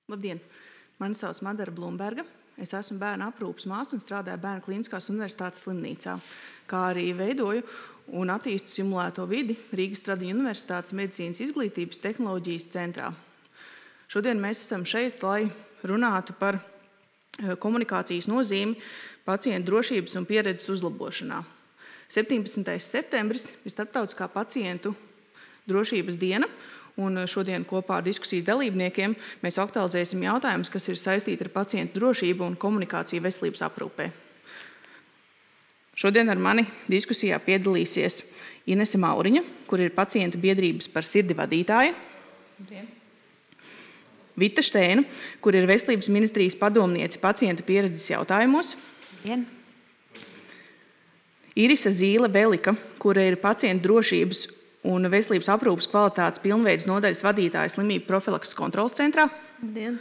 Labdien! Mani sauc Madara Blumberga. Es esmu bērnu aprūpes māsa un strādāju Bērnu Kliniskās universitātes slimnīcā, kā arī veidoju un attīstu simulēto vidi Rīgas Stradiņu Universitātes medicīnas izglītības tehnoloģijas centrā. Šodien mēs esam šeit, lai runātu par komunikācijas nozīmi pacientu drošības un pieredzes uzlabošanā. 17. septembris ir Starptautiskā pacientu drošības diena, un šodien kopā ar diskusijas dalībniekiem mēs aktualizēsim jautājumus, kas ir saistīti ar pacientu drošību un komunikāciju veselības aprūpē. Šodien ar mani diskusijā piedalīsies Inese Mauriņa, kur ir pacientu biedrības par sirdi vadītāja. Labdien. Vita Šteina, kur ir Veselības ministrijas padomniece pacientu pieredzes jautājumos. Labdien. Irisa Zīle-Velika, kura ir pacientu drošības un veselības aprūpes kvalitātes pilnveides nodaļas vadītāja slimību profilakses kontroles centrā. Labdien.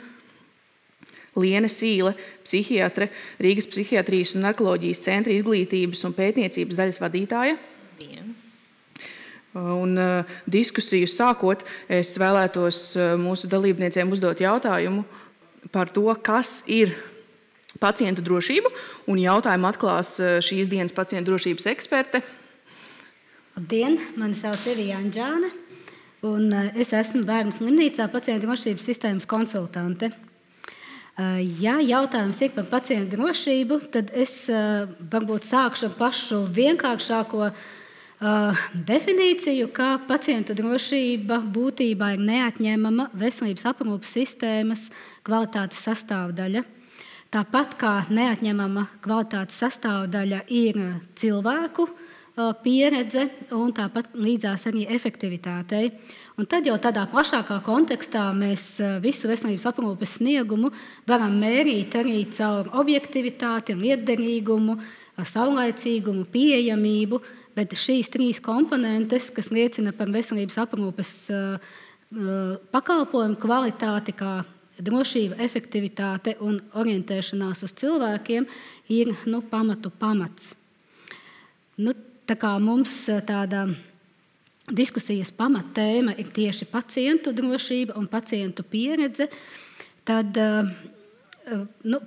Liene Sīle, psihiatre, Rīgas psihiatrijas un narkoloģijas centra izglītības un pētniecības daļas vadītāja. Labdien. Un diskusiju sākot, es vēlētos mūsu dalībniecēm uzdot jautājumu par to, kas ir pacientu drošība, un jautājumu atklās šīs dienas pacientu drošības eksperte. Labdien, mani sauc Evija Anģāne, un es esmu Bērnu slimnīcā pacientu drošības sistēmas konsultante. Ja jautājums ir par pacientu drošību, tad es varbūt sākšu ar pašu vienkāršāko definīciju, ka pacientu drošība būtībā ir neatņemama veselības aprūpes sistēmas kvalitātes sastāvdaļa. Tāpat kā neatņemama kvalitātes sastāvdaļa ir cilvēku pieredze un tāpat līdzās arī efektivitātei. Un tad jau tādā plašākā kontekstā mēs visu veselības aprūpes sniegumu varam mērīt arī caur objektivitāti, lietderīgumu, saulaicīgumu, pieejamību, bet šīs trīs komponentes, kas liecina par veselības aprūpes pakalpojumu kvalitāti, kā drošība, efektivitāte un orientēšanās uz cilvēkiem, ir pamatu pamats. Tā kā mums tāda diskusijas pamattēma ir tieši pacientu drošība un pacientu pieredze, tad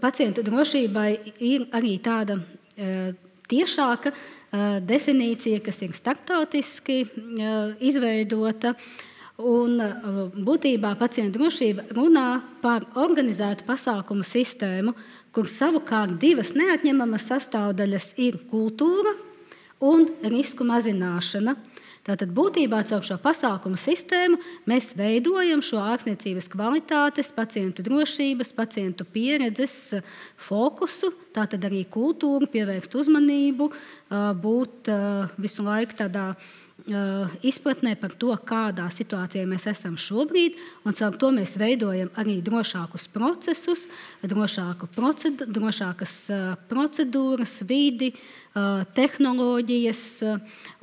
pacientu drošībai ir arī tāda tiešāka definīcija, kas ir starptautiski izveidota. Un būtībā pacientu drošība runā par organizētu pasākumu sistēmu, kur savukārt divas neatņemamas sastāvdaļas ir kultūra un risku mazināšana. Tātad būtībā caur šo pasākumu sistēmu mēs veidojam šo ārstniecības kvalitātes, pacientu drošības, pacientu pieredzes fokusu, tātad arī kultūru, pievērst uzmanību, būt visu laiku tādā izpratnē par to, kādā situācijā mēs esam šobrīd, un caur to mēs veidojam arī drošākus procesus, drošākas procedūras, vidi, tehnoloģijas,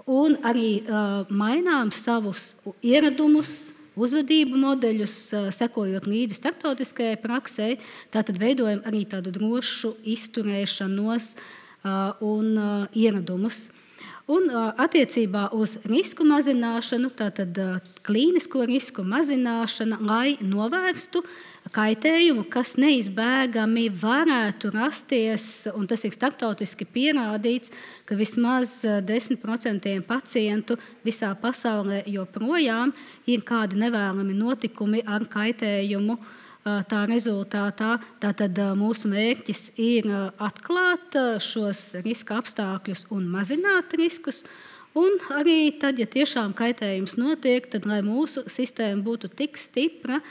un arī mainām savus ieradumus, uzvedību modeļus, sekojot līdzi starptautiskajai praksē, tātad veidojam arī tādu drošu izturēšanos un ieradumus. Un attiecībā uz risku mazināšanu, tātad klīnisko risku mazināšana, lai novērstu kaitējumu, kas neizbēgami varētu rasties, un tas ir starptautiski pierādīts, ka vismaz 10% pacientu visā pasaulē joprojām ir kādi nevēlami notikumi ar kaitējumu. Tā rezultātā tātad mūsu mērķis ir atklāt šos riska apstākļus un mazināt riskus. Un arī tad, ja tiešām kaitējums notiek, tad lai mūsu sistēma būtu tik stipra,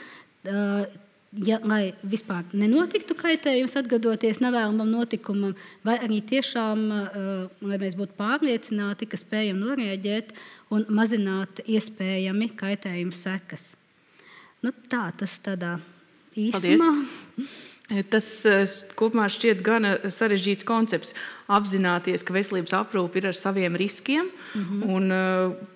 lai vispār nenotiktu kaitējums atgadoties nevēlamam notikumam, vai arī tiešām, lai mēs būtu pārliecināti, ka spējam norēģēt un mazināt iespējami kaitējuma sekas. Tā tas tādā īsumā. Tas kopumā šķiet gana sarežģīts koncepts. Apzināties, ka veselības aprūpe ir ar saviem riskiem. Un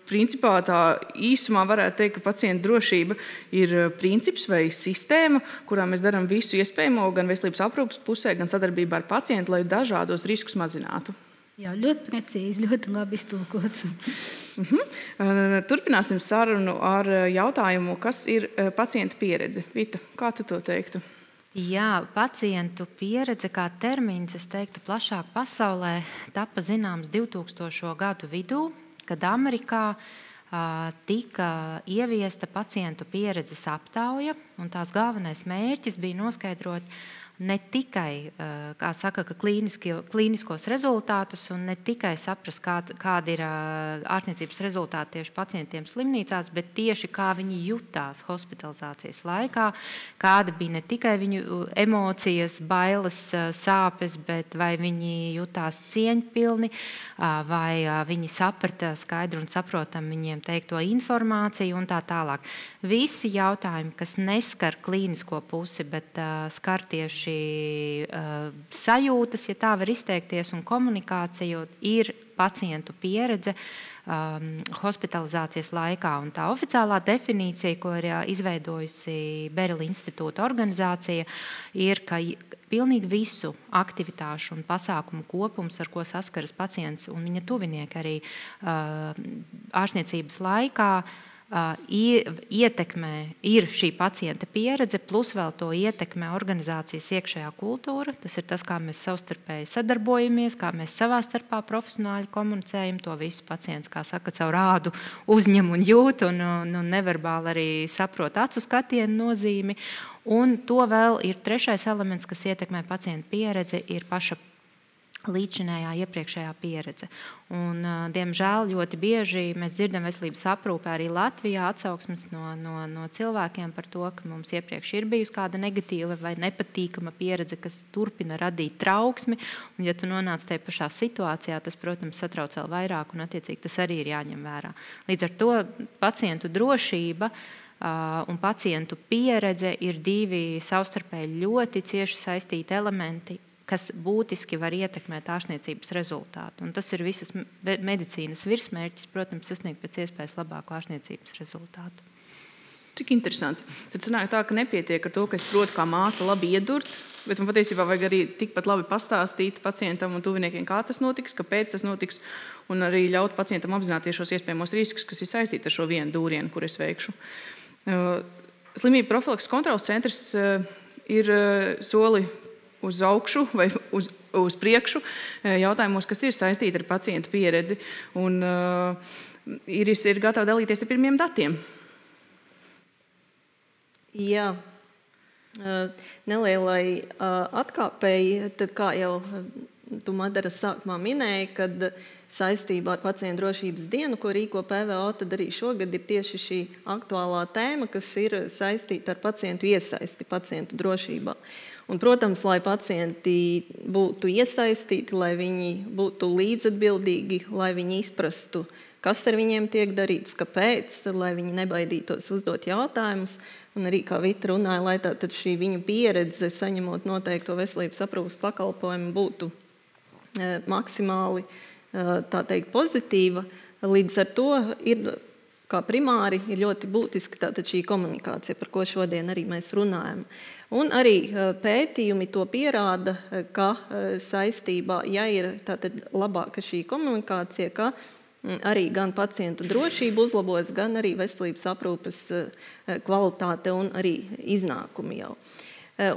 principā tā īsumā varētu teikt, ka pacientu drošība ir princips vai sistēma, kurā mēs darām visu iespējamo gan veselības aprūpes pusē, gan sadarbībā ar pacientu, lai dažādos riskus mazinātu. Jā, ļoti precīzi, ļoti labi iztulkots. Turpināsim sarunu ar jautājumu, kas ir pacienta pieredze. Vita, kā tu to teiktu? Jā, pacientu pieredze kā termins, es teiktu, plašāk pasaulē tapa zināms 2000. Gadu vidū, kad Amerikā tika ieviesta pacientu pieredzes aptauja, un tās galvenais mērķis bija noskaidrot ne tikai, kā saka, klīniskos rezultātus un ne tikai saprast, kādi ir ārstniecības rezultāti tieši pacientiem slimnīcās, bet tieši kā viņi jutās hospitalizācijas laikā, kāda bija ne tikai viņu emocijas, bailes, sāpes, bet vai viņi jutās cieņpilni, vai viņi saprata skaidru un saprotam viņiem teikto informāciju un tā tālāk. Visi jautājumi, kas neskar klīnisko pusi, bet skar tieši sajūtas, ja tā var izteikties, un komunikāciju, ir pacientu pieredze hospitalizācijas laikā. Un tā oficiālā definīcija, ko ir izveidojusi Berila institūta organizācija, ir, ka pilnīgi visu aktivitāšu un pasākumu kopums, ar ko saskaras pacients un viņa tuvinieki arī ārstniecības laikā, ietekmē ir šī pacienta pieredze, plus vēl to ietekmē organizācijas iekšējā kultūra. Tas ir tas, kā mēs savstarpēji sadarbojamies, kā mēs savā starpā profesionāli komunicējam. To visu pacients, kā saka, caur rādu uzņem un jūt, un neverbāli arī saprot acu skatienu nozīmi. Un to vēl ir trešais elements, kas ietekmē pacienta pieredzi, ir paša līdzinējā iepriekšējā pieredze. Un, diemžēl ļoti bieži mēs dzirdam veselības aprūpē arī Latvijā atsauksmes no cilvēkiem par to, ka mums iepriekš ir bijusi kāda negatīva vai nepatīkama pieredze, kas turpina radīt trauksmi. Un, ja tu nonāc tajā pašā situācijā, tas, protams, satrauc vēl vairāk un, attiecīgi, tas arī ir jāņem vērā. Līdz ar to pacientu drošība un pacientu pieredze ir divi savstarpēji ļoti cieši saistīti elementi, kas būtiski var ietekmēt ārstniecības rezultātu. Un tas ir visas medicīnas virsmērķis, protams, sasniegt pēc iespējas labāku ārstniecības rezultātu. Cik interesanti. Tad sanāk tā, ka nepietiek ar to, ka es protu kā māsa labi iedurt, bet man patiesībā vajag arī tikpat labi pastāstīt pacientam un tuviniekiem, kā tas notiks, kāpēc tas notiks, un arī ļaut pacientam apzināties šos iespējamos riskus, kas ir saistīti ar šo vienu dūrienu, kur es veikšu. Slimību profilakses kontroles centrs ir soli uz augšu vai uz priekšu jautājumos, kas ir saistīti ar pacientu pieredzi. Un Iris ir gatava dalīties ar pirmiem datiem. Jā. Nelielai atkāpēji, tad kā jau tu, Madara, sākumā minēji, kad saistībā ar pacientu drošības dienu, ko rīko PVO, tad arī šogad ir tieši šī aktuālā tēma, kas ir saistīta ar pacientu iesaisti pacientu drošībā. Un, protams, lai pacienti būtu iesaistīti, lai viņi būtu līdzatbildīgi, lai viņi izprastu, kas ar viņiem tiek darīts, kāpēc, lai viņi nebaidītos uzdot jautājumus. Un arī, kā Vita runāja, lai tātad šī viņu pieredze, saņemot noteikto veselības aprūpes pakalpojumu, būtu maksimāli, tā teikt, pozitīva. Līdz ar to ir, kā primāri, ir ļoti būtiski tātad šī komunikācija, par ko šodien arī mēs runājam. Un arī pētījumi to pierāda, ka saistībā, ja ir tātad labāka šī komunikācija, ka arī gan pacientu drošību uzlabojas, gan arī veselības aprūpes kvalitāte un arī iznākumi jau.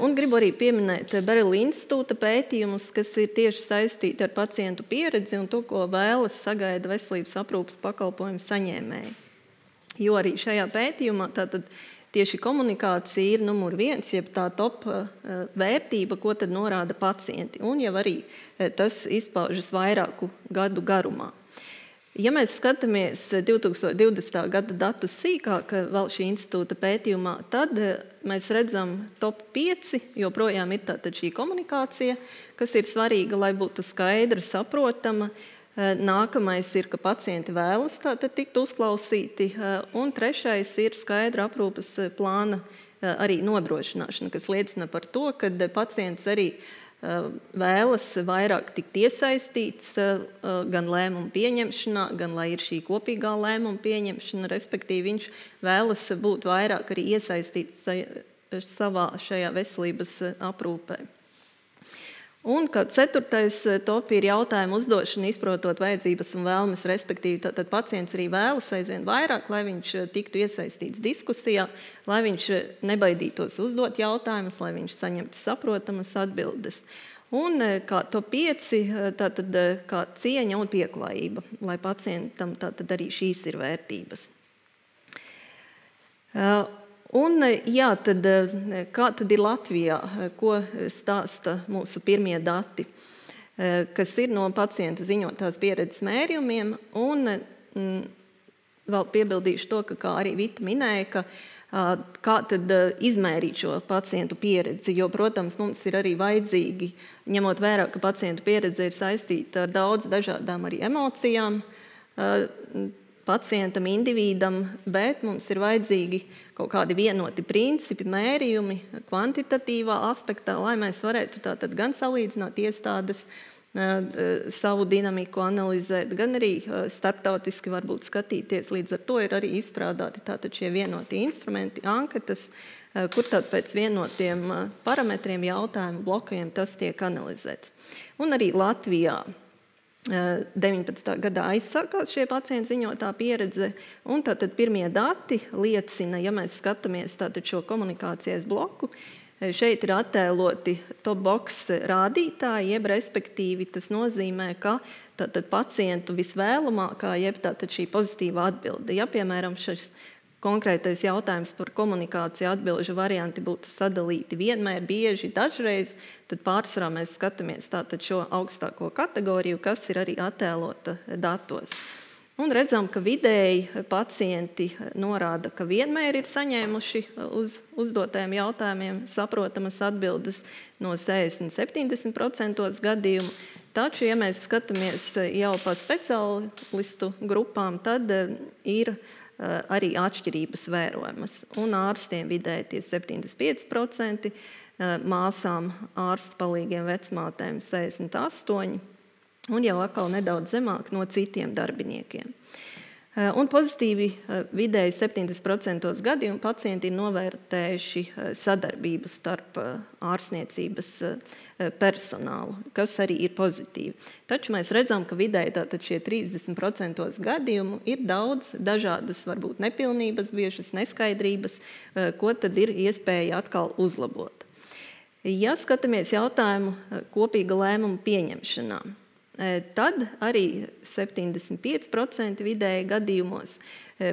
Un gribu arī pieminēt Berila institūta pētījumus, kas ir tieši saistīti ar pacientu pieredzi un to, ko vēlas sagaida veselības aprūpes pakalpojumu saņēmēji. Jo arī šajā pētījumā tātad tieši komunikācija ir numur 1, jeb tā top vērtība, ko tad norāda pacienti. Un jau arī tas izpaužas vairāku gadu garumā. Ja mēs skatāmies 2020. gada datus sīkāk vēl šī institūta pētījumā, tad mēs redzam top 5, joprojām ir tātad šī komunikācija, kas ir svarīga, lai būtu skaidra, saprotama. Nākamais ir, ka pacienti vēlas tātad tikt uzklausīti, un trešais ir skaidra aprūpes plāna arī nodrošināšana, kas liecina par to, ka pacients arī vēlas vairāk tikt iesaistīts gan lēmumu pieņemšanā, gan lai ir šī kopīgā lēmuma pieņemšana, respektīvi viņš vēlas būt vairāk arī iesaistīts savā šajā veselības aprūpē. Un kā ceturtais top ir jautājumu uzdošana, izprotot vajadzības un vēlmes, respektīvi tātad pacients arī vēlas aizvien vairāk, lai viņš tiktu iesaistīts diskusijā, lai viņš nebaidītos uzdot jautājumus, lai viņš saņemtu saprotamas atbildes. Un kā top 5, tātad kā cieņa un pieklājība, lai pacientam tātad arī šīs ir vērtības. Un, jā, tad, kā tad ir Latvijā, ko stāsta mūsu pirmie dati, kas ir no pacienta ziņotās pieredzes mērījumiem, un vēl piebildīšu to, ka, kā arī Vita minēja, ka kā tad izmērīt šo pacientu pieredzi, jo, protams, mums ir arī vajadzīgi, ņemot vērā, ka pacientu pieredze ir saistīta ar daudz dažādām arī emocijām, pacientam, individam, bet mums ir vajadzīgi kaut kādi vienoti principi, mērījumi, kvantitatīvā aspektā, lai mēs varētu tātad gan salīdzināt iestādes, savu dinamiku analizēt, gan arī starptautiski varbūt skatīties. Līdz ar to ir arī izstrādāti tātad šie vienotie instrumenti, anketas, kur tad pēc vienotiem parametriem, jautājumu blokiem tas tiek analizēts. Un arī Latvijā 19. gadā aizsākās šie pacientu ziņotā pieredze, un tātad pirmie dati liecina, ja mēs skatāmies tātad šo komunikācijas bloku, šeit ir attēloti top box rādītāji, jeb respektīvi tas nozīmē, ka tātad pacientu visvēlamākā, jeb tātad šī pozitīvā atbilde. Ja, piemēram, šis konkrētais jautājums par komunikāciju atbilžu varianti būtu sadalīti vienmēr, bieži, dažreiz, tad pārsvarā mēs skatāmies tātad šo augstāko kategoriju, kas ir arī attēlota datos. Un redzam, ka vidēji pacienti norāda, ka vienmēr ir saņēmuši uz uzdotajiem jautājumiem saprotamas atbildes no 60–70% gadījumu. Taču, ja mēs skatāmies jau pa speciālistu grupām, tad ir arī atšķirības vērojamas. Un ārstiem vidēji tie 75%, māsām ārsts palīgiem vecmātēm 68%, un jau atkal nedaudz zemāk no citiem darbiniekiem. Un pozitīvi vidēji 70% gadījumu pacienti ir novērtējuši sadarbību starp ārstniecības personālu, kas arī ir pozitīvi. Taču mēs redzam, ka vidēji tātad šie 30% gadījumu ir daudz dažādas, varbūt nepilnības, biešas neskaidrības, ko tad ir iespēja atkal uzlabot. Ja skatāmies jautājumu kopīga lēmuma pieņemšanā, tad arī 75% vidēji gadījumos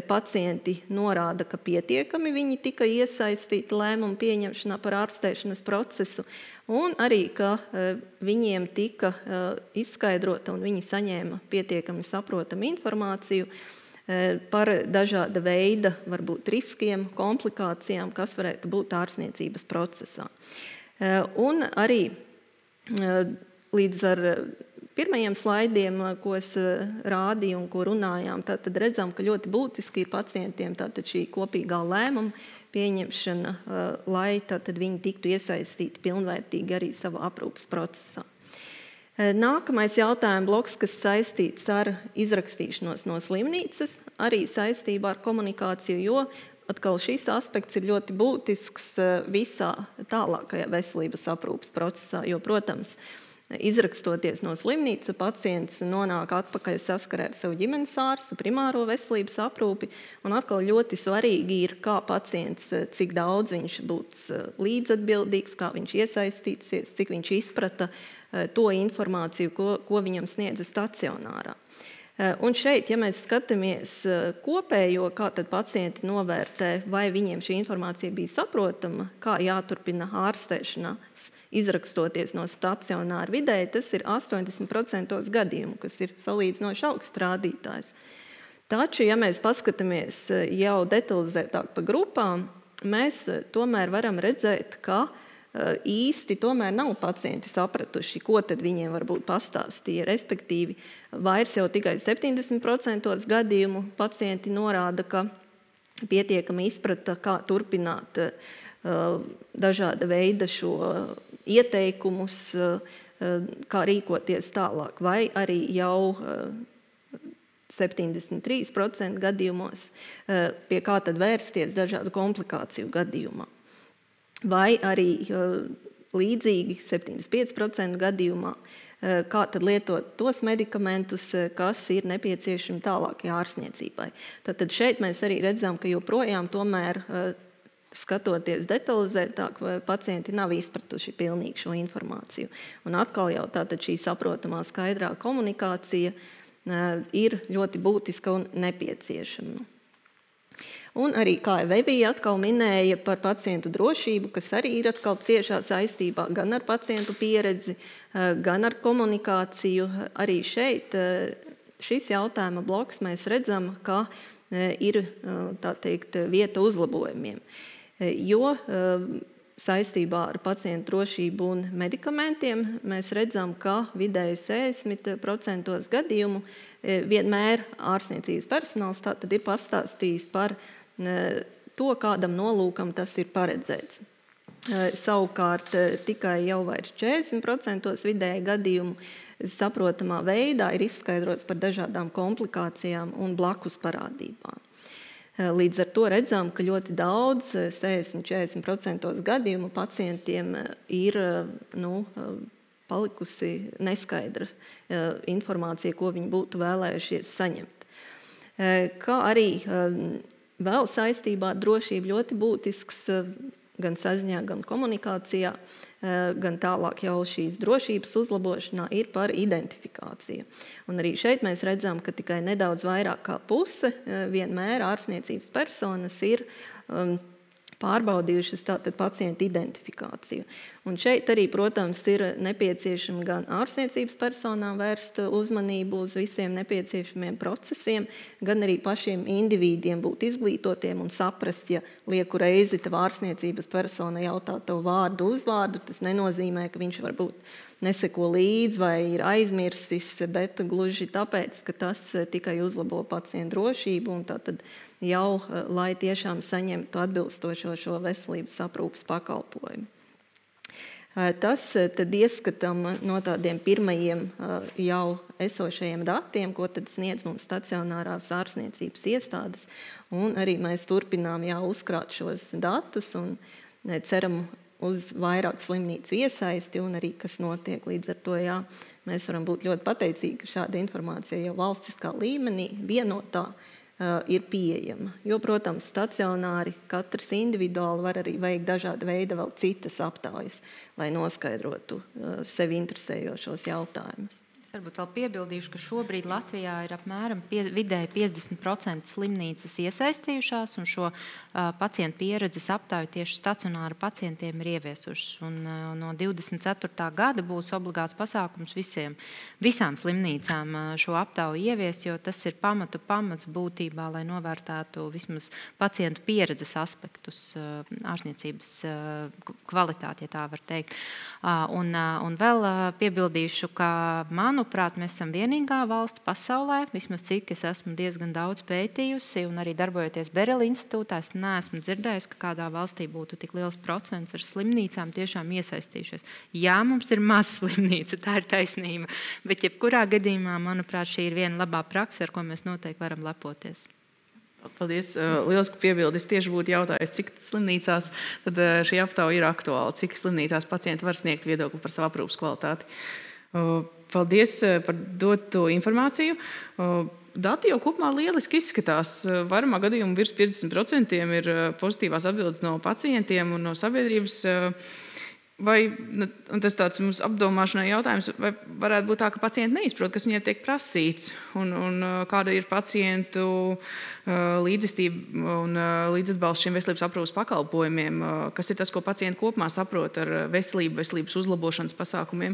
pacienti norāda, ka pietiekami viņi tika iesaistīti lēmumu pieņemšanā par ārstēšanas procesu, un arī, ka viņiem tika izskaidrota un viņi saņēma pietiekami saprotamu informāciju par dažāda veida, varbūt riskiem, komplikācijām, kas varētu būt ārstniecības procesā. Un arī līdz ar pirmajiem slaidiem, ko es rādīju un ko runājām, tad redzam, ka ļoti būtiski ir pacientiem šī kopīgā lēmuma pieņemšana, lai viņi tiktu iesaistīti pilnvērtīgi arī savā aprūpes procesā. Nākamais jautājuma bloks, kas saistīts ar izrakstīšanos no slimnīcas, arī saistībā ar komunikāciju, jo atkal šis aspekts ir ļoti būtisks visā tālākajā veselības aprūpes procesā, jo, protams, izrakstoties no slimnīca, pacients nonāk atpakaļ saskarē ar savu ģimenes ārstu, primāro veselības aprūpi, un atkal ļoti svarīgi ir, kā pacients, cik daudz viņš būs līdzatbildīgs, kā viņš iesaistīsies, cik viņš izprata to informāciju, ko viņam sniedza stacionārā. Un šeit, ja mēs skatāmies kopējo, kā tad pacienti novērtē, vai viņiem šī informācija bija saprotama, kā jāturpina ārstēšanās, izrakstoties no stacionāra vidēji, tas ir 80% gadījumu, kas ir salīdzinoši augsts rādītājs. Taču, ja mēs paskatāmies jau detalizētāk pa grupām, mēs tomēr varam redzēt, ka īsti tomēr nav pacienti sapratuši, ko tad viņiem varbūt pastāstīja. Respektīvi, vairs jau tikai 70% gadījumu pacienti norāda, ka pietiekami izprata, kā turpināt dažāda veida šo ieteikumus, kā rīkoties tālāk, vai arī jau 73% gadījumos, pie kā tad vērsties dažādu komplikāciju gadījumā. Vai arī līdzīgi 75% gadījumā, kā tad lietot tos medikamentus, kas ir nepieciešami tālākajai ārstniecībai. Tātad šeit mēs arī redzam, ka joprojām tomēr skatoties detalizētāk, pacienti nav izpratuši pilnīgi šo informāciju. Un atkal jau tātad šī saprotamā skaidrā komunikācija ir ļoti būtiska un nepieciešama. Un arī, kā Evija atkal minēja par pacientu drošību, kas arī ir atkal ciešā saistībā gan ar pacientu pieredzi, gan ar komunikāciju. Arī šeit šis jautājuma bloks mēs redzam, ka ir, tā teikt, vieta uzlabojumiem. Jo saistībā ar pacientu drošību un medikamentiem mēs redzam, ka vidēji 60% gadījumu vienmēr ārstniecības personāls tātad ir pastāstījis par to, kādam nolūkam tas ir paredzēts. Savukārt tikai jau vairs 40% vidēji gadījumu saprotamā veidā ir izskaidrots par dažādām komplikācijām un blakus parādībām. Līdz ar to redzam, ka ļoti daudz, 60–40% gadījumu pacientiem ir palikusi neskaidra informācija, ko viņi būtu vēlējušies saņemt. Kā arī vēl saistībā ar drošību ļoti būtisks gan saziņā, gan komunikācijā, gan tālāk jau šīs drošības uzlabošanā ir par identifikāciju. Un arī šeit mēs redzam, ka tikai nedaudz vairāk kā puse vienmēr ārstniecības personas ir pārbaudījušas tātad pacientu identifikāciju. Un šeit arī, protams, ir nepieciešama gan ārstniecības personām vērst uzmanību uz visiem nepieciešamiem procesiem, gan arī pašiem individiem būt izglītotiem un saprast, ja lieku reizi tev ārstniecības persona jautā tev vārdu, uzvārdu, tas nenozīmē, ka viņš varbūt neseko līdzi vai ir aizmirsis, bet gluži tāpēc, ka tas tikai uzlabo pacientu drošību un tātad jau, lai tiešām saņemtu atbilstošo šo veselības aprūpes pakalpojumu. Tas tad ieskatam no tādiem pirmajiem jau esošajiem datiem, ko tad sniedz mums stacionārās ārstniecības iestādes, un arī mēs turpinām jau uzkrāt šos datus un ceram uz vairāk slimnīcu iesaisti un arī, kas notiek. Līdz ar to, jā, mēs varam būt ļoti pateicīgi, ka šāda informācija jau valstiskā līmenī vienotā ir pieejama. Jo, protams, stacionāri katrs individuāli var arī veikt dažāda veida vēl citas aptaujas, lai noskaidrotu sevi interesējošos jautājumus. Varbūt vēl piebildīšu, ka šobrīd Latvijā ir apmēram vidēji 50% slimnīcas iesaistījušās, un šo pacientu pieredzes aptauju tieši stacionāri pacientiem ir ieviesušas. Un no 24. gada būs obligāts pasākums visām slimnīcām šo aptauju ievies, jo tas ir pamats būtībā, lai novērtētu vismaz pacientu pieredzes aspektus, ārstniecības kvalitāti, ja tā var teikt. Un vēl piebildīšu, ka manuprāt, mēs esam vienīgā valsts pasaulē, vismaz cik es esmu diezgan daudz pētījusi un arī darbojoties Berela institūtā, es neesmu dzirdējusi, ka kādā valstī būtu tik liels procents ar slimnīcām tiešām iesaistījušies. Jā, mums ir maz slimnīca, tā ir taisnība, bet jebkurā gadījumā, manuprāt, šī ir viena labā praksa, ar ko mēs noteikti varam lepoties. Paldies. Lieliski piebildi. Es tieši būtu jautājis, cik slimnīcās tad šī aptauja ir aktuāla, cik slimnīcās pacienti var sniegt viedokli par savu aprūpas kvalitāti. Paldies par doto informāciju. Dati jau kopumā lieliski izskatās. Vairumā gadījumu virs 50% ir pozitīvās atbildes no pacientiem un no sabiedrības. Vai, un tas tāds mums apdomāšanai jautājums, vai varētu būt tā, ka pacienti neizprot, kas viņiem tiek prasīts, un kāda ir pacientu līdzjūtība un līdzatbalsts šiem veselības aprūpes pakalpojumiem, kas ir tas, ko pacienti kopumā saprot ar veselību, veselības uzlabošanas pasākumiem.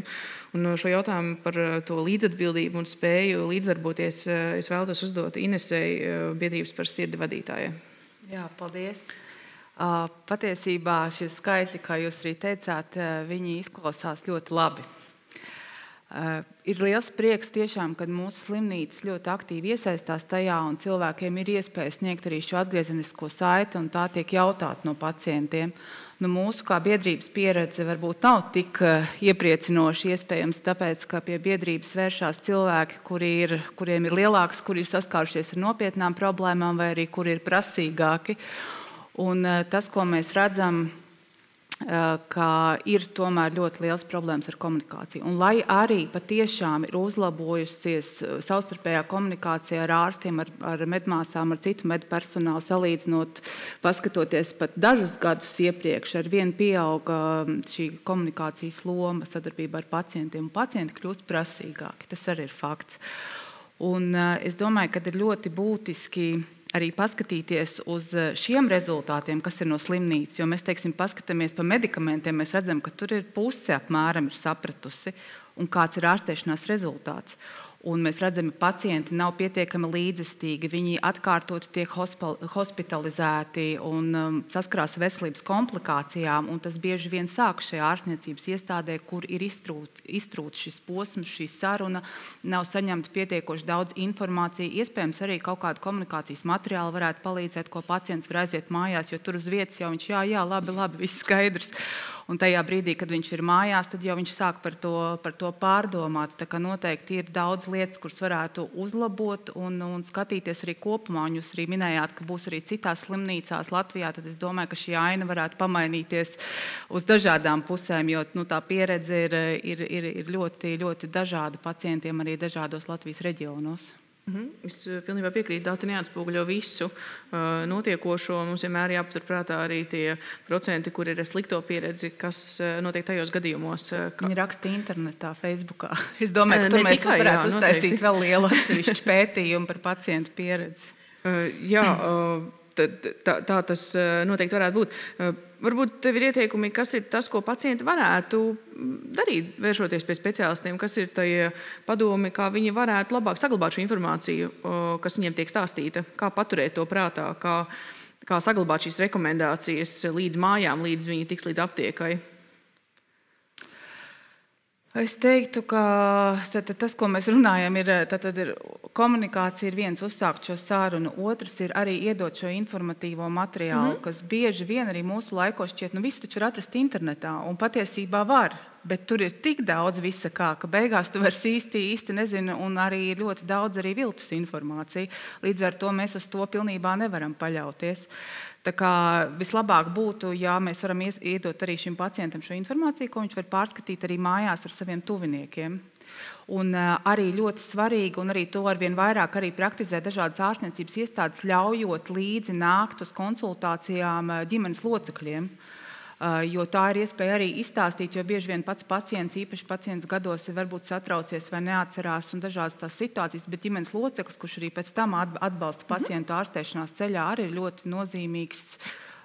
Un šo jautājumu par to līdzatbildību un spēju līdzdarboties es vēlos uzdot Inesei, biedrības par sirdi vadītājai. Jā, paldies. Patiesībā šie skaitļi, kā jūs arī teicāt, viņi izklausās ļoti labi. Ir liels prieks tiešām, kad mūsu slimnīcas ļoti aktīvi iesaistās tajā un cilvēkiem ir iespēja sniegt arī šo atgriezenisko saiti un tā tiek jautāt no pacientiem. Mūsu kā biedrības pieredze varbūt nav tik iepriecinoši iespējams, tāpēc, ka pie biedrības vēršās cilvēki, kuriem ir lielāks, kuri ir saskārušies ar nopietnām problēmām vai arī kuri ir prasīgāki. Un tas, ko mēs redzam ka ir tomēr ļoti liels problēmas ar komunikāciju. Un lai arī patiešām ir uzlabojusies savstarpējā komunikācija ar ārstiem, ar medmāsām, ar citu medpersonālu, salīdzinot, paskatoties pat dažus gadus iepriekš, ar vien pieauga šī komunikācijas loma sadarbībā ar pacientiem. Un pacienti kļūst prasīgāki. Tas arī ir fakts. Un es domāju, ka ir ļoti būtiski arī paskatīties uz šiem rezultātiem, kas ir no slimnīcas, jo mēs, teiksim, paskatāmies pa medikamentiem, mēs redzam, ka tur ir puse apmēram ir sapratusi, un kāds ir ārstēšanās rezultāts. Un mēs redzam, ka pacienti nav pietiekami līdzestīgi, viņi atkārtoti tiek hospitalizēti un saskarās veselības komplikācijām, un tas bieži vien sāk šajā ārstniecības iestādē, kur ir iztrūcis šis posms, šī saruna, nav saņemta pietiekoši daudz informāciju, iespējams arī kaut kādu komunikācijas materiālu varētu palīdzēt, ko pacients var aiziet mājās, jo tur uz vietas jau viņš, jā, labi, viss skaidrs. Un tajā brīdī, kad viņš ir mājās, tad jau viņš sāk par to pārdomāt. Tā kā noteikti ir daudz lietas, kuras varētu uzlabot un skatīties arī kopumā. Un jūs arī minējāt, ka būs arī citās slimnīcās Latvijā, tad es domāju, ka šī aina varētu pamainīties uz dažādām pusēm, jo tā pieredze ir ļoti, ļoti dažāda pacientiem arī dažādos Latvijas reģionos. Es pilnībā piekrītu, dati neatspoguļo visu notiekošo. Mums vienmēr jāpaturprātā arī tie procenti, kur ir slikto pieredzi, kas notiek tajos gadījumos. Viņi raksta internetā, Facebookā. Es domāju, ka tur mēs varētu uztaisīt vēl lielu atsevišķu pētījumu par pacientu pieredzi. Jā, tā tas noteikti varētu būt. Varbūt tev ir ieteikumi, kas ir tas, ko pacienti varētu darīt, vēršoties pie speciālistiem, kas ir tie padomi, kā viņi varētu labāk saglabāt šo informāciju, kas viņiem tiek stāstīta, kā paturēt to prātā, kā saglabāt šīs rekomendācijas līdz mājām, līdz viņi tiks līdz aptiekai. Es teiktu, ka tas, ko mēs runājam, ir komunikācija ir viens, uzsākt šo sarunu, otrs ir arī iedot šo informatīvo materiālu, kas bieži vien arī mūsu laikos šķiet, visu taču var atrast internetā, un patiesībā var, bet tur ir tik daudz visa kā, ka beigās tu vairs īsti nezini, un arī ir ļoti daudz arī viltus informācija. Līdz ar to mēs uz to pilnībā nevaram paļauties. Tā kā vislabāk būtu, ja mēs varam iedot arī šim pacientam šo informāciju, ko viņš var pārskatīt arī mājās ar saviem tuviniekiem. Un arī ļoti svarīgi, un arī to arvien vairāk arī praktizē dažādas ārstniecības iestādes, ļaujot līdzi nākt uz konsultācijām ģimenes locekļiem. Jo tā ir iespēja arī izstāstīt, jo bieži vien pats pacients, īpaši pacients gados, ir varbūt satraucies vai neatcerās un dažādas tās situācijas, bet ģimenes loceklis, kurš arī pēc tam atbalsta pacientu ārstēšanās ceļā, arī ir ļoti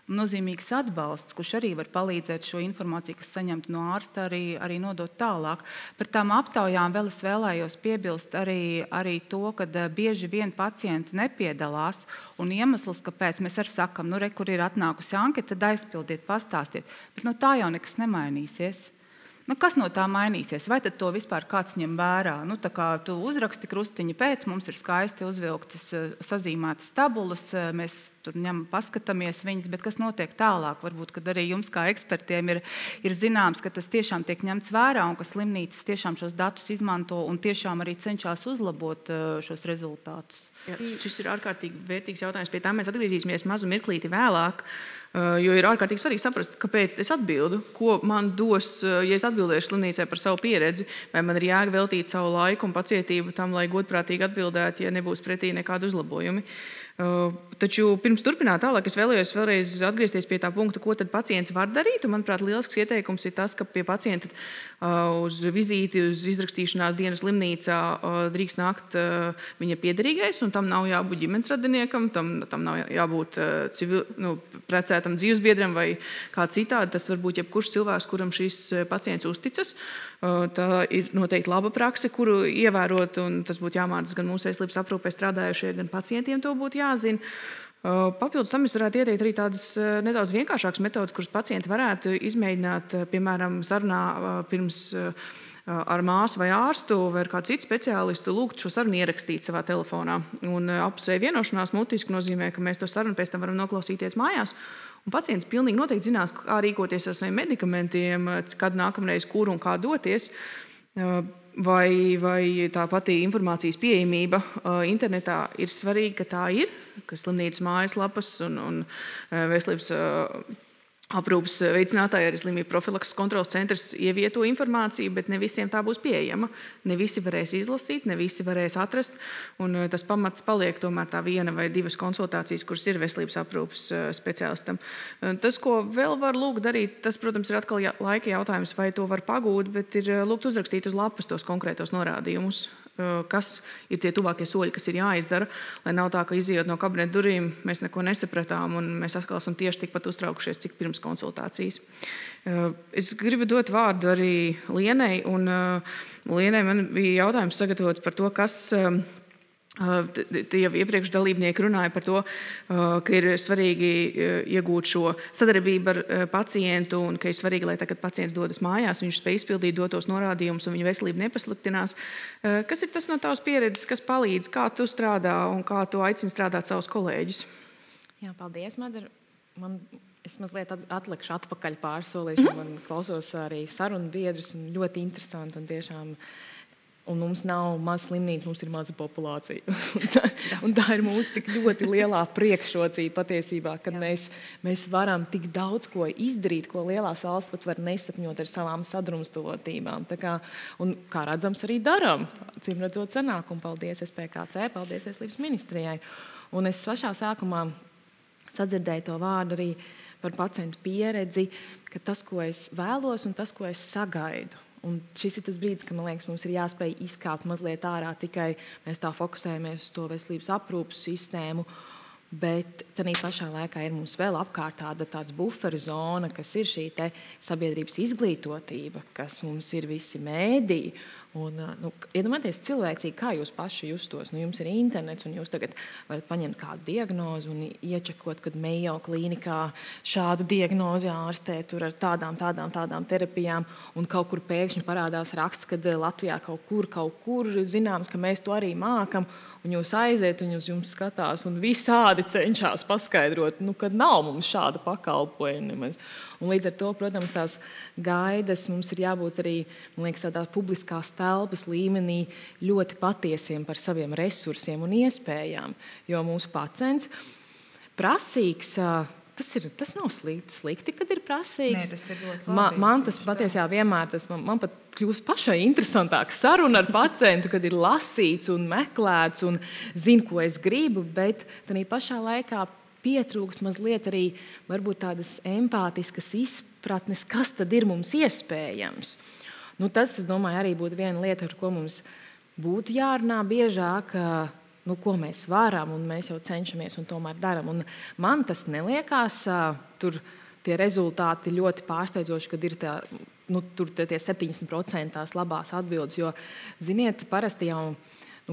nozīmīgs atbalsts, kurš arī var palīdzēt šo informāciju, kas saņemta no ārsta, arī nodot tālāk. Par tām aptaujām vēl es vēlējos piebilst arī to, ka bieži vien pacienti nepiedalās, un iemesls, kāpēc mēs arī sakam, kur ir atnākusi anketa, tad aizpildiet, pastāstiet. Bet tā jau nekas nemainīsies. Kas no tā mainīsies? Vai tad to vispār kāds ņem vērā? Tā kā tu uzraksti krustiņa pēc, mums ir skaisti uzvilktas, sazīmētas tabulas, mēs tur paskatāmies viņas, bet kas notiek tālāk? Varbūt, kad arī jums kā ekspertiem ir zināms, ka tas tiešām tiek ņemts vērā un ka slimnīcas tiešām šos datus izmanto un tiešām arī cenšas uzlabot šos rezultātus. Jā, šis ir ārkārtīgi vērtīgs jautājums. Pie tā mēs atgriezīsimies mazu mirklīti vēlāk. Jo ir ārkārtīgi svarīgi saprast, kāpēc es atbildu, ko man dos, ja es atbildēšu slimnīcai par savu pieredzi, vai man ir jēga veltīt savu laiku un pacietību tam, lai godprātīgi atbildētu, ja nebūs pretī nekādi uzlabojumi. Taču pirms turpināt tālāk, es vēlējos vēlreiz atgriezties pie tā punkta, ko tad pacients var darīt. Un, manuprāt, lielisks ieteikums ir tas, ka pie pacienta uz vizīti, uz izrakstīšanās dienu slimnīcā drīkst nākt viņa piederīgais, un tam nav jābūt ģimenes radiniekam, tam nav jābūt precētam dzīvesbiedram vai kā citādi. Tas var būt jebkurš cilvēks, kuram šis pacients uzticas. Tā ir noteikti laba prakse, kuru ievērot, un tas būtu jāmācās gan mūsu veselības aprūpē strādājušie, gan pacientiem to būtu jāzina. Papildus tam es varētu ieteikt arī tādas nedaudz vienkāršākas metodas, kuras pacienti varētu izmēģināt, piemēram, sarunā pirms ar māsu vai ārstu vai ar kādu citu speciālistu lūgt šo sarunu ierakstīt savā telefonā. Un apusēja vienošanās mutiski nozīmē, ka mēs to sarunu pēc tam varam noklausīties mājās. Un pacients pilnīgi noteikti zinās, kā rīkoties ar saviem medikamentiem, kad nākamreiz kur un kā doties. Vai tā pati informācijas pieejamība internetā ir svarīga, ka tā ir, ka slimnīcas mājaslapas un veselības Aprūpas veicinātāji arī slimību profilakses kontroles centrs ievieto informāciju, bet ne visiem tā būs pieejama. Ne visi varēs izlasīt, ne visi varēs atrast, un tas pamats paliek tomēr tā 1 vai 2 konsultācijas, kuras ir veselības aprūpas speciālistam. Tas, ko vēl var lūgt darīt, tas, protams, ir atkal laika jautājums, vai to var pagūt, bet ir lūgt uzrakstīt uz lapas tos konkrētos norādījumus, kas ir tie tuvākie soļi, kas ir jāizdara, lai nav tā, ka izejot no kabineta durvīm, mēs neko nesapratām un mēs atkal esam tieši tikpat uztraukušies, cik pirms konsultācijas. Es gribu dot vārdu arī Lienai, un Lienai man bija jautājums sagatavots par to, kas jau iepriekš dalībnieki runāja par to, ka ir svarīgi iegūt šo sadarbību ar pacientu un ka ir svarīgi, lai tagad pacients dodas mājās, viņš spēj izpildīt dotos norādījumus un viņa veselība nepasliktinās. Kas ir tas no tavas pieredzes, kas palīdz, kā tu strādā un kā tu aicini strādāt savus kolēģus? Jā, paldies, Madara. Es mazliet atlikšu atpakaļ pārsolīšu, man klausos arī sarunu biedrus un ļoti interesanti un tiešām. Un mums nav maz slimnīca, mums ir maza populācija. Un tā ir mūsu tik ļoti lielā priekšrocība patiesībā, kad mēs varam tik daudz ko izdarīt, ko lielās valsts pat var nesapņot ar savām sadrumstalotībām. Un kā redzams arī darām, cīm redzot sanāk, un paldies SPKC, paldies Veselības ministrijai. Un es pašā sākumā sadzirdēju to vārdu arī par pacientu pieredzi, ka tas, ko es vēlos un tas, ko es sagaidu. Un šis ir tas brīdis, kad, man liekas, mums ir jāspēj izkāpt mazliet ārā, tikai mēs tā fokusējamies uz to veselības aprūpas sistēmu, bet tādā pašā laikā ir mums vēl apkārt tāds buferu zona, kas ir šī te sabiedrības izglītotība, kas mums ir visi mēdīji. Un, iedomājieties cilvēcīgi, kā jūs paši justos. Jums ir internets, un jūs tagad varat paņemt kādu diagnozi un iečekot, kad Mayo klīnikā šādu diagnozi ārstē tur ar tādām terapijām, un kaut kur pēkšņi parādās raksts, kad Latvijā kaut kur zināms, ka mēs to arī mākam, un jūs aiziet, un uz jums skatās, un visādi cenšas paskaidrot, kad nav mums šāda pakalpojuma nemaz. Un līdz ar to, protams, tās gaidas mums ir jābūt arī, man liekas, tādā publiskās telpas līmenī ļoti patiesiem par saviem resursiem un iespējām. Jo mūsu pacients prasīgs, tas nav slikti, kad ir prasīgs. Nē, tas ir ļoti labi. Man tas patiesībā vienmēr, man pat kļūst pašai interesantāk saruna ar pacientu, kad ir lasīts un meklēts un zinu, ko es gribu, bet tādā pašā laikā pietrūkst mazliet arī varbūt tādas empātiskas izpratnes, kas tad ir mums iespējams. Tas, es domāju, arī būtu viena lieta, ar ko mums būtu jārunā biežāk, ko mēs varam, un mēs jau cenšamies un tomēr daram. Un man tas neliekās, tur tie rezultāti ļoti pārsteidzoši, kad ir tur tie 70% tās labās atbildes, jo, ziniet, parasti jau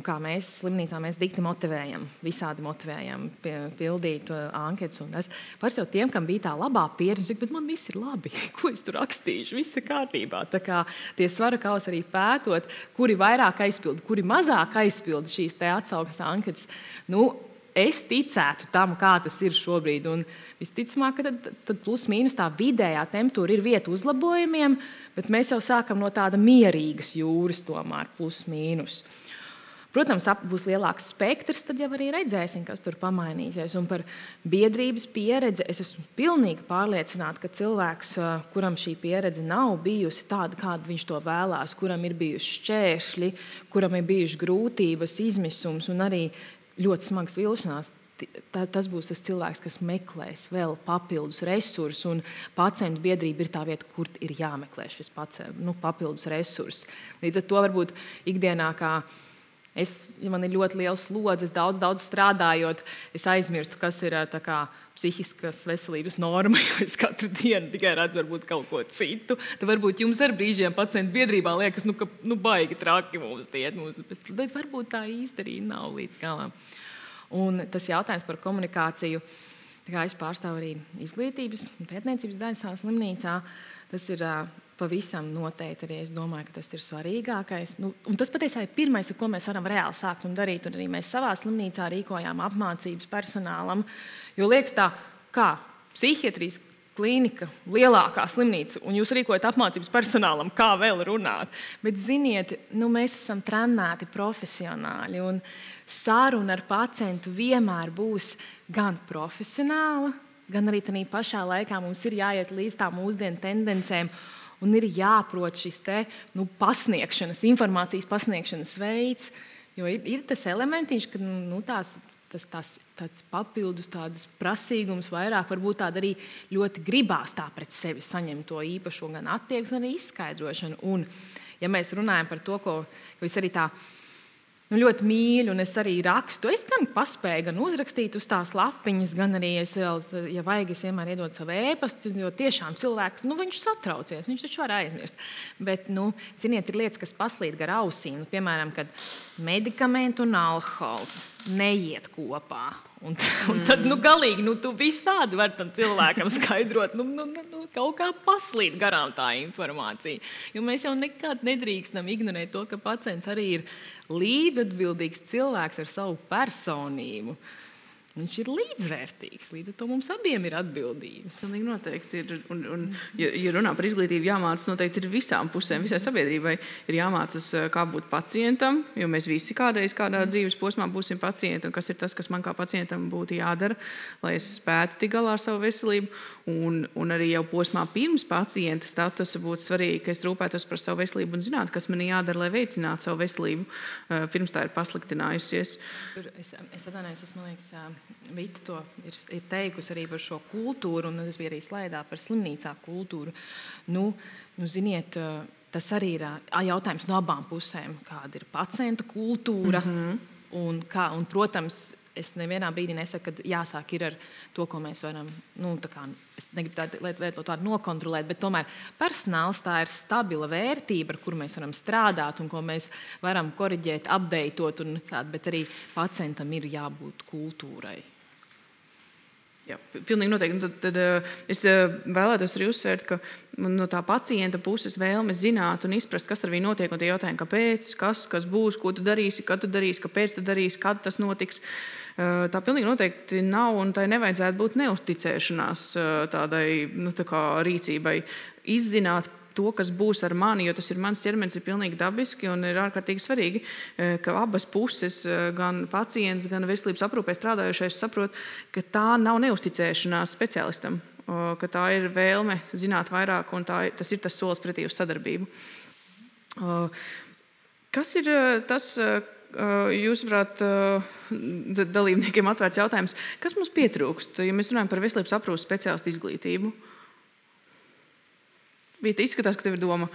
kā mēs slimnīcā mēs dikti motivējam, visādi motivējam pildīt anketas. Un es parasti jau tiem, kam bija tā labā pieredze, bet man viss ir labi, ko es tur rakstīšu, viss ir kārtībā. Tā kā tie svaru kausi arī pētot, kuri vairāk aizpilda, kuri mazāk aizpilda šīs te atsauksmes anketas. Es ticētu tam, kā tas ir šobrīd. Un visticamāk, ka tad plus mīnus tā vidējā temperatūra ir vieta uzlabojumiem, bet mēs jau sākam no tāda mierīgas jūras tomēr plus mīnus. Protams, būs lielāks spektrs, tad jau arī redzēsim, kas tur pamainīsies. Un par biedrības pieredzi es esmu pilnīgi pārliecināta, ka cilvēks, kuram šī pieredze nav bijusi tāda, kāda viņš to vēlās, kuram ir bijuši šķēršļi, kuram ir bijuši grūtības, izmisums un arī ļoti smagas vilšanās, tas būs tas cilvēks, kas meklēs vēl papildus resursus, un pacientu biedrība ir tā vieta, kur ir jāmeklē šis papildus resurss. Līdz ar to varbūt ikdienā, ja man ir ļoti liels slodzi, daudz strādājot, es aizmirstu, kas ir psihiskas veselības norma, jo es katru dienu tikai redzu varbūt kaut ko citu. Tad varbūt jums ar brīžiem pacientu biedrībā liekas, ka baigi traki mums tiet, bet varbūt tā īsti arī nav līdz galam. Un tas jautājums par komunikāciju, es pārstāvu arī izglītības un pētniecības daļu savā slimnīcā, tas ir pavisam noteikti arī es domāju, ka tas ir svarīgākais. Un tas patiesībā ir pirmais, ar ko mēs varam reāli sākt un darīt. Un arī mēs savā slimnīcā rīkojām apmācības personālam. Jo liekas tā, kā psihiatrijas klīnika, lielākā slimnīca, un jūs rīkojat apmācības personālam, kā vēl runāt. Bet ziniet, mēs esam trenēti profesionāļi, un saruna ar pacientu vienmēr būs gan profesionāla, gan arī tajā pašā laikā mums ir jāiet līdz tām mūsdienu tendencēm un ir jāprot šis pasniegšanas, informācijas pasniegšanas veids, jo ir tas elementiņš, ka tāds papildus tādas prasīgums vairāk varbūt tāda arī ļoti gribās tā pret sevi saņemt to īpašo gan attieksmi, gan arī izskaidrošanu. Un, ja mēs runājam par to, ko es arī tā ļoti mīļu, un es arī rakstu. Es gan paspēju gan uzrakstīt uz tās lapiņas, gan arī, ja vajag, es vienmēr iedodu savu ēpastu, jo tiešām cilvēks, viņš satraucies, viņš taču var aizmirst. Bet, ziniet, ir lietas, kas paslīd gar ausīm. Piemēram, kad medikamenti un alkohols neiet kopā. Un tad, galīgi, tu visādi vari tam cilvēkam skaidrot, kaut kā paslīd garām tā informācija. Jo mēs jau nekad nedrīkstam ignorēt to, ka pacients arī ir līdzatbildīgs cilvēks ar savu personību. Viņš ir līdzvērtīgs, līdz ar to mums abiem ir atbildības. Pilnīgi noteikti ir. Un, ja runā par izglītību, jāmācās noteikti ir visām pusēm, visai sabiedrībai ir jāmācās, kā būt pacientam, jo mēs visi kādreiz kādā dzīves posmā būsim pacienti, un kas ir tas, kas man kā pacientam būtu jādara, lai es spētu tikt galā ar savu veselību. Un arī jau posmā pirms pacienta statusa būtu svarīgi, ka es rūpētos par savu veselību un zinātu, kas man jādara, lai veicinātu savu veselību, pirms tā ir pasliktinājusies. Es atvainojos, man liekas, Vita to ir teikusi arī par šo kultūru, un es biju arī slaidā par slimnīcā kultūru. Ziniet, tas arī ir jautājums no abām pusēm, kāda ir pacientu kultūra, un, protams, es nevienā brīdī nesaku, ka jāsāk ir ar to, ko mēs varam, es negribu tādu nokontrolēt, bet tomēr personāls tā ir stabila vērtība, ar kuru mēs varam strādāt un ko mēs varam koriģēt, updateot, bet arī pacientam ir jābūt kultūrai. Jā, pilnīgi noteikti. Tad es vēlētos arī uzsvērt, ka no tā pacienta puses vēlme zināt un izprast, kas ar viņu notiek, un tie jautājumi, kāpēc, kas būs, ko tu darīsi, kad tu darīsi, kāpēc tu darīsi, kad tas notiks. Tā pilnīgi noteikti nav, un tai nevajadzētu būt neusticēšanās tādai rīcībai. Izzināt to, kas būs ar mani, jo tas ir mans ķermenis, ir pilnīgi dabiski un ir ārkārtīgi svarīgi, ka abas puses, gan pacients, gan veselības aprūpē strādājošais saprot, ka tā nav neusticēšanās speciālistam, ka tā ir vēlme zināt vairāk, un tas ir tas solis pretī uz sadarbību. Kas ir tas, jūsuprāt, dalībniekiem atvērts jautājums, kas mums pietrūkst, ja mēs runājam par veselības aprūpes speciālistu izglītību? Vita, izskatās, ka tev ir doma.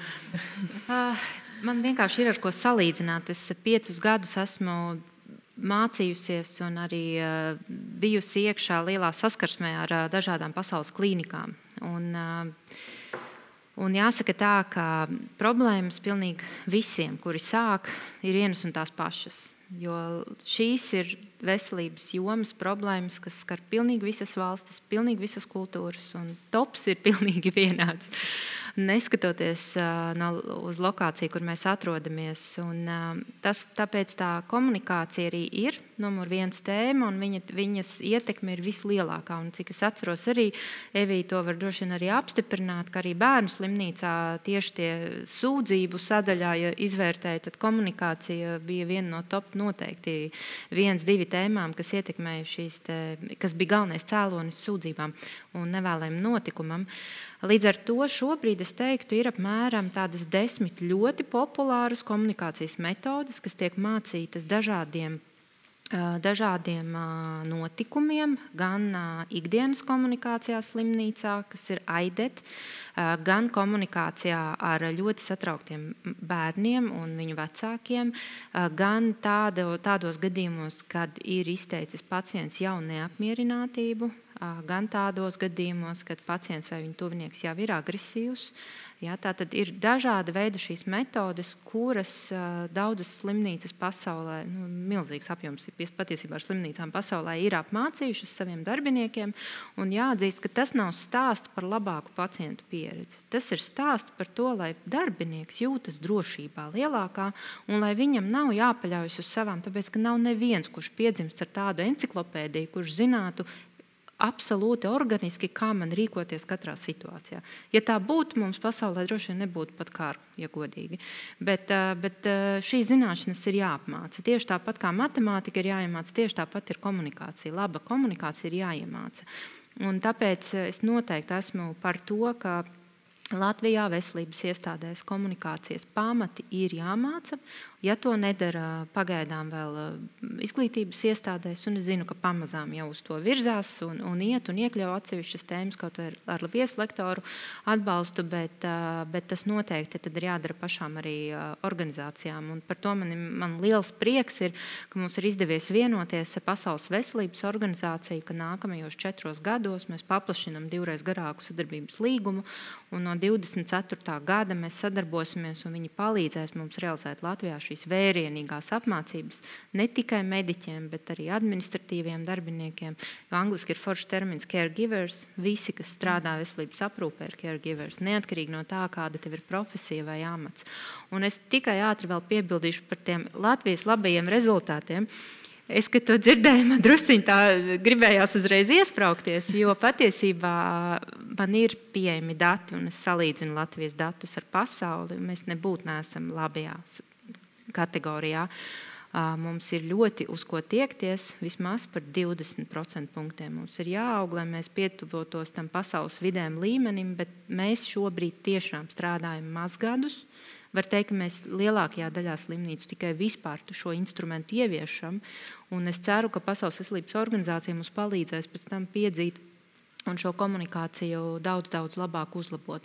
Man vienkārši ir ar ko salīdzināt. Es 5 gadus esmu mācījusies un arī bijusi iekšā lielā saskarsmē ar dažādām pasaules klīnikām. Un jāsaka tā, ka problēmas pilnīgi visiem, kuri sāk, ir vienas un tās pašas. Jo šīs ir veselības jomas problēmas, kas skar pilnīgi visas valstis, pilnīgi visas kultūras, un tops ir pilnīgi vienāds. Neskatoties uz lokāciju, kur mēs atrodamies. Un, tāpēc tā komunikācija arī ir numur 1 tēma, un viņas ietekme ir vislielākā. Un, cik es atceros, arī Evija to var droši vien arī apstiprināt, ka arī bērnu slimnīcā tieši tie sūdzību sadaļā, ja izvērtēja, tad komunikācija bija viena no top noteikti 1-2 tēmām, kas ietekmēja kas bija galvenais cēlonis sūdzībām un nevēlējumam notikumam. Līdz ar to šobrīd es teiktu, ir apmēram tādas 10 ļoti populāras komunikācijas metodes, kas tiek mācītas dažādiem notikumiem, gan ikdienas komunikācijā slimnīcā, kas ir AIDET, gan komunikācijā ar ļoti satrauktiem bērniem un viņu vecākiem, gan tādos gadījumos, kad ir izteicis pacients jau neapmierinātību, gan tādos gadījumos, kad pacients vai viņa tuvinieks jau ir agresīvs. Ja, tātad ir dažāda veida šīs metodes, kuras daudzas slimnīcas pasaulē, milzīgs apjoms patiesībā ar slimnīcām pasaulē ir apmācījušas saviem darbiniekiem, un jāatzīst, ka tas nav stāsts par labāku pacientu pieredzi. Tas ir stāsts par to, lai darbinieks jūtas drošībā lielākā, un lai viņam nav jāpaļaujas uz savām, tāpēc, ka nav neviens, kurš piedzimst ar tādu enciklopēdiju, kurš zinātu absolūti organiski, kā man rīkoties katrā situācijā. Ja tā būtu, mums pasaulē droši vien nebūtu pat karu, ja godīgi. Bet šī zināšanas ir jāapmāca. Tieši tāpat kā matemātika ir jāiemāca, tieši tāpat ir komunikācija. Laba komunikācija ir jāiemāca. Un tāpēc es noteikti esmu par to, ka Latvijā veselības iestādēs komunikācijas pamati ir jāmāca. Ja to nedara pagaidām vēl izglītības iestādēs, un es zinu, ka pamazām jau uz to virzās un iet un iekļauj atsevišķas tēmas, kaut vai ar vieslektoru atbalstu, bet tas noteikti tad ir jādara pašām arī organizācijām. Un par to man liels prieks ir, ka mums ir izdevies vienoties ar Pasaules veselības organizāciju, ka nākamajos 4 gados mēs paplašinam 2 garāku sadarbības līgumu, un no 24. gada mēs sadarbosimies, un viņi palīdzēs mums realizēt Latvijā šīs vērienīgās apmācības ne tikai mediķiem, bet arī administratīviem darbiniekiem. Angliski ir foršs termins caregivers. Visi, kas strādā veselības aprūpē, ir caregivers, neatkarīgi no tā, kāda tev ir profesija vai amats. Un es tikai ātri vēl piebildīšu par tiem Latvijas labajiem rezultātiem. Es, kad to dzirdēju, man drusciņ tā gribējās uzreiz iespraukties, jo patiesībā man ir pieejami dati, un es salīdzinu Latvijas datus ar pasauli, un mēs nebūtu neesam labajā kategorijā. Mums ir ļoti uz ko tiekties, vismaz par 20% punktiem. Mums ir jāaug, lai mēs pietuvotos tam pasaules vidējam līmenim, bet mēs šobrīd tiešām strādājam mazgadus. Var teikt, ka mēs lielākajā daļā slimnīcu tikai vispār šo instrumentu ieviešam, un es ceru, ka Pasaules veselības organizācija mums palīdzēs pēc tam piedzīt un šo komunikāciju daudz labāk uzlabot.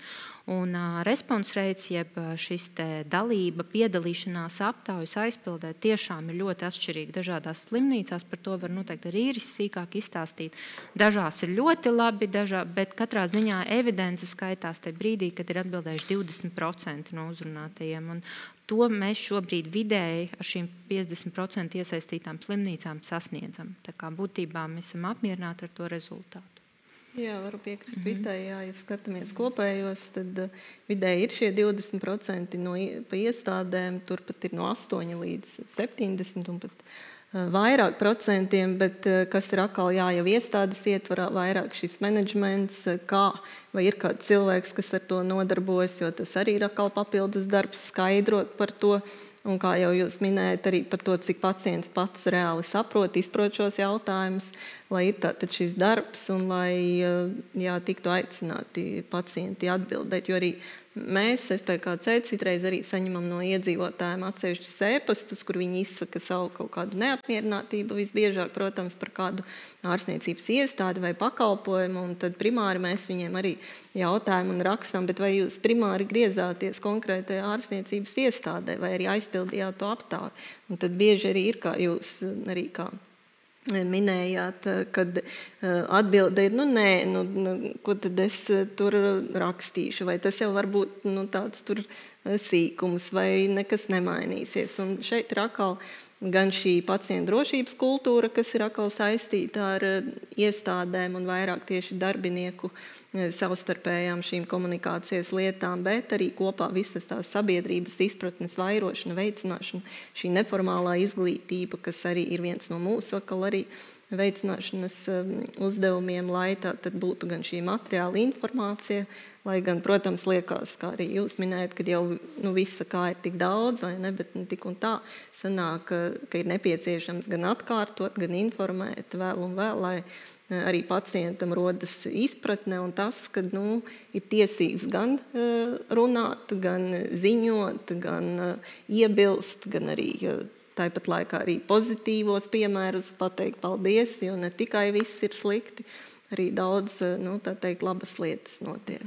Un response rates, jeb šis te dalība, piedalīšanās aptaujas aizpildē tiešām ir ļoti atšķirīgi dažādās slimnīcās, par to var noteikti arī Iris sīkāk izstāstīt. Dažās ir ļoti labi, bet katrā ziņā evidence skaitās tajā brīdī, kad ir atbildējuši 20% no uzrunātajiem. Un to mēs šobrīd vidēji ar šīm 50% iesaistītām slimnīcām sasniedzam. Tā kā būtībā mēs esam apmierināti ar to rezultātu. Jā, varu piekrist Vitai, ja skatāmies kopējos, tad vidēji ir šie 20% pa iestādēm, turpat ir no 8 līdz 70 un pat vairāk procentiem, bet kas ir atkal jau iestādes ietvarā, vairāk šis menedžments, vai ir kāds cilvēks, kas ar to nodarbojas, jo tas arī ir atkal papildus darbs skaidrot par to. Un kā jau jūs minējat, arī par to, cik pacients pats reāli izprot šos jautājumus, lai ir tātad šis darbs un lai tiktu aicināti pacienti atbildēt. Jo arī mēs, SPKC, citreiz arī saņemam no iedzīvotājiem atsevišķus ēpastus, kur viņi izsaka savu kaut kādu neapmierinātību, visbiežāk, protams, par kādu ārstniecības iestādi vai pakalpojumu, un tad primāri mēs viņiem arī jautājam un rakstam, bet vai jūs primāri griezāties konkrētajā ārstniecības iestādē vai arī aizpildījāt to aptauju. Un tad bieži arī ir, kā jūs arī minējāt, kad atbilde ir, ko tad es tur rakstīšu, vai tas jau var būt tāds tur sīkums, vai nekas nemainīsies. Un šeit ir atkal gan šī pacienta drošības kultūra, kas ir atkal saistīta ar iestādēm un vairāk tieši darbinieku savstarpējām šīm komunikācijas lietām, bet arī kopā visas tās sabiedrības izpratnes vairošana, veicināšana, šī neformālā izglītība, kas arī ir viens no mūsu atkal arī veicināšanas uzdevumiem, lai tā tad būtu gan šī materiāla informācija, lai gan, protams, liekas, kā arī jūs minējat, kad jau visa kā ir tik daudz, vai ne, bet tik un tā sanāk, ka ir nepieciešams gan atkārtot, gan informēt vēl un vēl, lai arī pacientam rodas izpratne un tas, ka ir tiesības gan runāt, gan ziņot, gan iebilst, gan arī tāpat laikā arī pozitīvos piemērus pateikt paldies, jo ne tikai viss ir slikti, arī daudz, labas lietas notiek.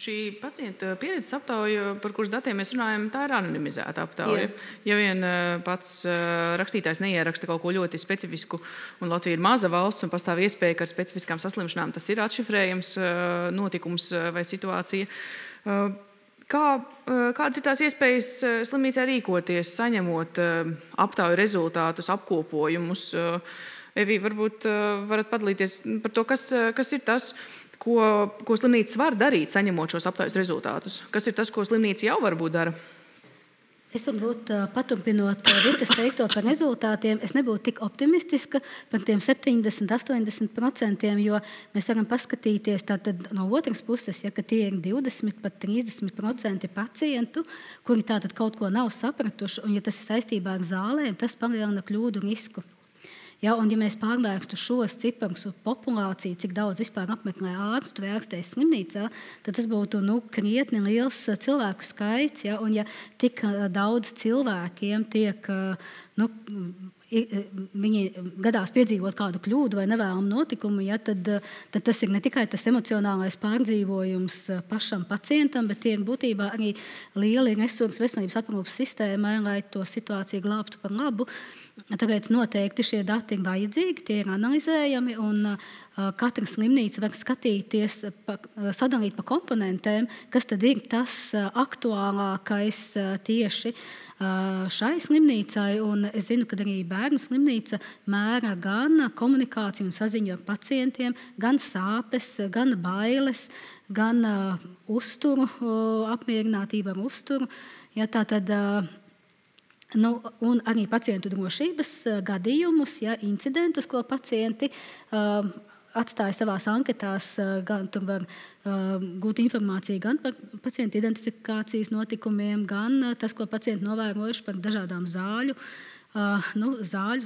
Šī pacienta pieredzes aptauja, par kuras datiem mēs runājam, tā ir anonimizēta aptauja. Ja vien pats rakstītājs neieraksta kaut ko ļoti specifisku, un Latvija ir maza valsts un pastāv iespēja, ka ar specifiskām saslimšanām tas ir atšifrējams notikums vai situācija. Kādas ir tās iespējas slimnīcā rīkoties, saņemot aptauju rezultātus, apkopojumus? Evī, varbūt varat padalīties par to, kas ir tas, ko slimnīcas var darīt, saņemot šos aptaujas rezultātus? Kas ir tas, ko slimnīca jau varbūt dara? Es varbūt paturpinot Vitas teikto par rezultātiem, es nebūtu tik optimistiska par tiem 70–80%, jo mēs varam paskatīties tātad no otras puses, ja, ka tie ir 20, pat 30% pacientu, kuri tātad kaut ko nav sapratuši, un ja tas ir saistībā ar zālēm, tas palielina kļūdu risku. Ja, un ja mēs pārvērstu šos ciparus uz populāciju, cik daudz vispār apmeklē ārstu vai ārstēs slimnīcā, tad tas būtu krietni liels cilvēku skaits. Ja, un ja tik daudz cilvēkiem tiek, viņi gadās piedzīvot kādu kļūdu vai nevēlamu notikumu, ja, tad tas ir ne tikai tas emocionālais pārdzīvojums pašam pacientam, bet tie ir būtībā arī lieli resursi veselības aprūpes sistēmai, lai to situāciju glābtu par labu. Tāpēc noteikti šie dati ir vajadzīgi, tie ir analizējami, un katra slimnīca var skatīties, sadalīt pa komponentēm, kas tad ir tas aktuālākais tieši šai slimnīcai. Un es zinu, ka arī bērnu slimnīca mēra gan komunikāciju un saziņu ar pacientiem, gan sāpes, gan bailes, gan uzturu, apmierinātību ar uzturu. Ja, tātad, un arī pacientu drošības gadījumus, ja, incidentus, ko pacienti atstāja savās anketās, gan tur var gūt informāciju gan par pacientu identifikācijas notikumiem, gan tas, ko pacienti novērojuši par dažādām zāļu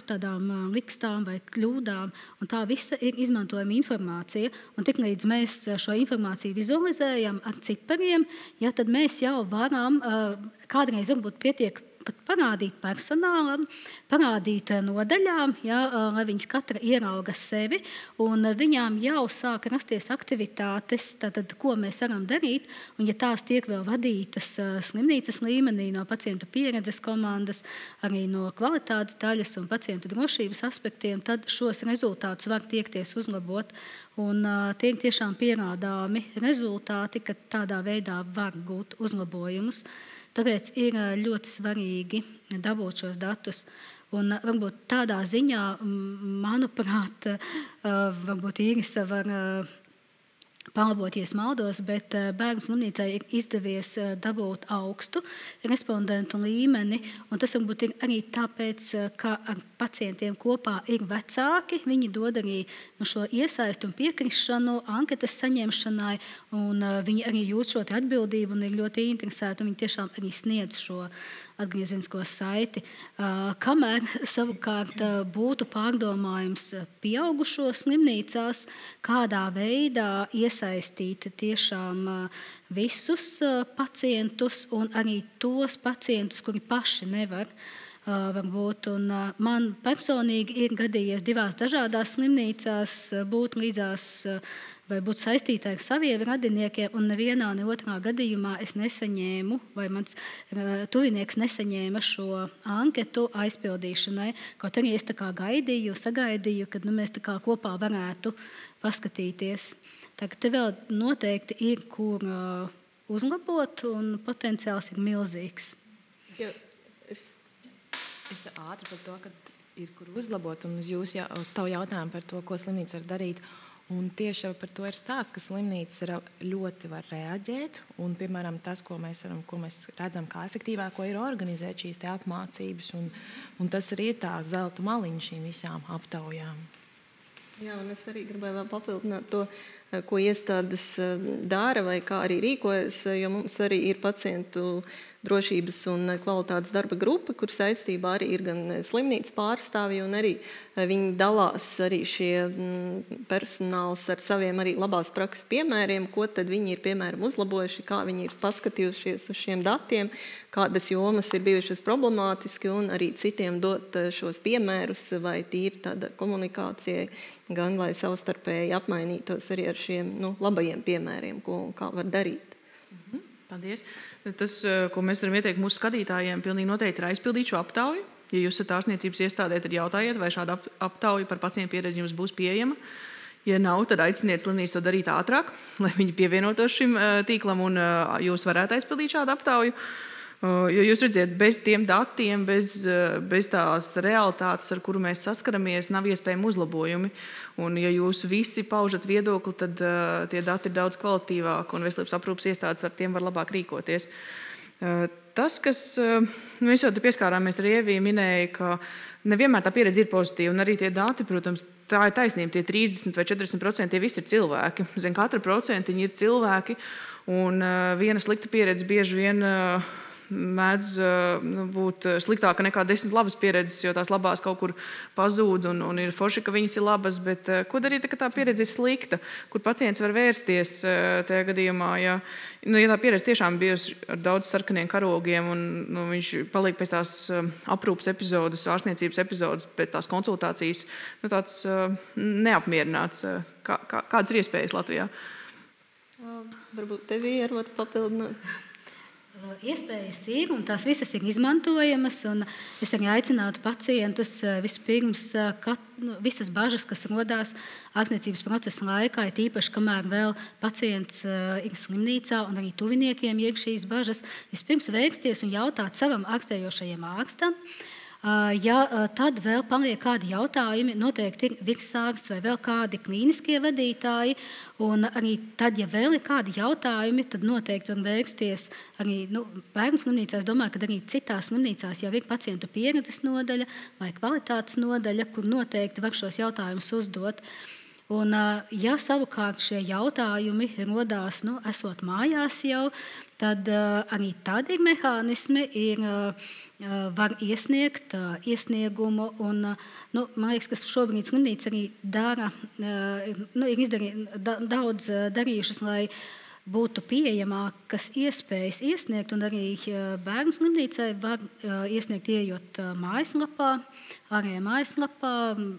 tādām likstām vai kļūdām. Un tā visa ir izmantojama informācija. Un tiklīdz mēs šo informāciju vizualizējam ar cipariem, ja, tad mēs jau varam kādreiz varbūt pietiek pat parādīt personālam, parādīt nodaļām, ja, lai viņas katra ierauga sevi, un viņām jau sāk rasties aktivitātes, tātad, ko mēs varam darīt, un ja tās tiek vēl vadītas slimnīcas līmenī no pacientu pieredzes komandas, arī no kvalitātes daļas un pacientu drošības aspektiem, tad šos rezultātus var tiekties uzlabot, un tie tiešām pierādāmi rezultāti, ka tādā veidā var gūt uzlabojumus. Tāpēc ir ļoti svarīgi dabūt šos datus. Un varbūt tādā ziņā, manuprāt, varbūt Īrisa var palaboties maldos, bet bērnu slimnīcai ir izdevies dabūt augstu respondentu līmeni. Un tas varbūt ir arī tāpēc, ka ar pacientiem kopā ir vecāki. Viņi dod arī šo iesaistu un piekrišanu anketas saņemšanai, un viņi arī jūt šo atbildību un ir ļoti interesēti, un viņi tiešām arī sniedz šo atgriezenisko saiti. Kamēr savukārt būtu pārdomājums pieaugušo slimnīcās, kādā veidā iesaistīt tiešām visus pacientus un arī tos pacientus, kuri paši nevar. Varbūt, un man personīgi ir gadījies 2 dažādās slimnīcās būt līdzās vai būt saistīta ar saviem radiniekiem, un nevienā, ne otrā gadījumā es nesaņēmu, vai mans tuvinieks nesaņēma šo anketu aizpildīšanai, kaut arī es tā kā sagaidīju, kad mēs tā kā kopā varētu paskatīties. Tagad te vēl noteikti ir, kur uzlabot, un potenciāls ir milzīgs. Es ātri par to, ka ir kur uzlabot, un uz tavu jautājumu par to, ko slimnīca var darīt. Un tieši par to ir stāsts, ka slimnīca ļoti var reaģēt. Un, piemēram, tas, ko mēs redzam, kā efektīvāko ir organizēt šīs apmācības. Un tas arī ir tā zelta maliņa šīm visām aptaujām. Jā, un es arī gribēju vēl papildināt to, ko iestādes dara vai kā arī rīkojas, jo mums arī ir pacientu drošības un kvalitātes darba grupa, kur saistībā arī ir gan slimnīcas pārstāvji, un arī viņi dalās arī šie personāls ar saviem arī labās prakses piemēriem, ko tad viņi ir, piemēram, uzlabojuši, kā viņi ir paskatījušies uz šiem datiem, kādas jomas ir bijušas problemātiski, un arī citiem dot šos piemērus vai tīri tāda komunikācijai, gan lai savstarpēji apmainītos arī ar šiem labajiem piemēriem, ko un kā var darīt. Paldies. Tas, ko mēs varam ieteikt mūsu skatītājiem, pilnīgi noteikti ir aizpildīt šo aptauju. Ja jūs esat ārstniecības iestādē, tad jautājiet, vai šāda aptauja par pacientu pieredzi jums būs pieejama. Ja nav, tad aiciniet slimnīcu to darīt ātrāk, lai viņi pievienotos šim tīklam un jūs varētu aizpildīt šādu aptauju. Jo jūs redziet, bez tiem datiem, bez tās realitātes, ar kuru mēs saskaramies, nav iespējami uzlabojumi. Un ja jūs visi paužat viedokli, tad tie dati ir daudz kvalitīvāki un veselības aprūpes iestādes ar tiem var labāk rīkoties. Tas, kas mēs jau pieskārāmies ar Ieviju, minēja, ka nevienmēr tā pieredze ir pozitīva, un arī tie dati, protams, tā ir taisnība, tie 30 vai 40% tie visi ir cilvēki. Zin, katra procentiņa ir cilvēki, un viena slikta pieredze bieži vien mēdz būt sliktāka nekā 10 labas pieredzes, jo tās labās kaut kur pazūd un ir forši, ka viņas ir labas, bet ko darīt, ka tā pieredze ir slikta, kur pacients var vērsties tajā gadījumā, ja tā pieredze tiešām bijusi ar daudz sarkaniem karogiem un viņš paliek pēc tās aprūpes epizodes, ārstniecības epizodes, pēc tās konsultācijas, tāds neapmierināts. Kādas ir iespējas Latvijā? Varbūt tevi var papildināt. Iespējas ir, un tās visas ir izmantojamas. Es arī aicinātu pacientus vispirms visas bažas, kas rodās ārstniecības procesa laikā, ir īpaši, kamēr vēl pacients ir slimnīcā un arī tuviniekiem ir šīs bažas, vispirms vērsties un jautāt savam ārstējošajam ārstam. Ja tad vēl paliek kādi jautājumi, noteikti ir virsārsts vai vēl kādi klīniskie vadītāji. Un arī tad, ja vēl ir kādi jautājumi, tad noteikti var vērsties arī bērnu slimnīcā. Es domāju, ka arī citās slimnīcās jau ir pacientu pieredzes nodaļa vai kvalitātes nodaļa, kur noteikti var šos jautājumus uzdot. Un, ja savukārt šie jautājumi rodās, esot mājās jau, tad arī tādi mehānismi var iesniegt iesniegumu. Un, man liekas, ka šobrīd slimnīca arī dara, ir daudz darījušas, lai būtu pieejamākas iespējas iesniegt, un arī bērnu slimnīcai var iesniegt, ieejot mājaslapā, ārējā mājaslapā,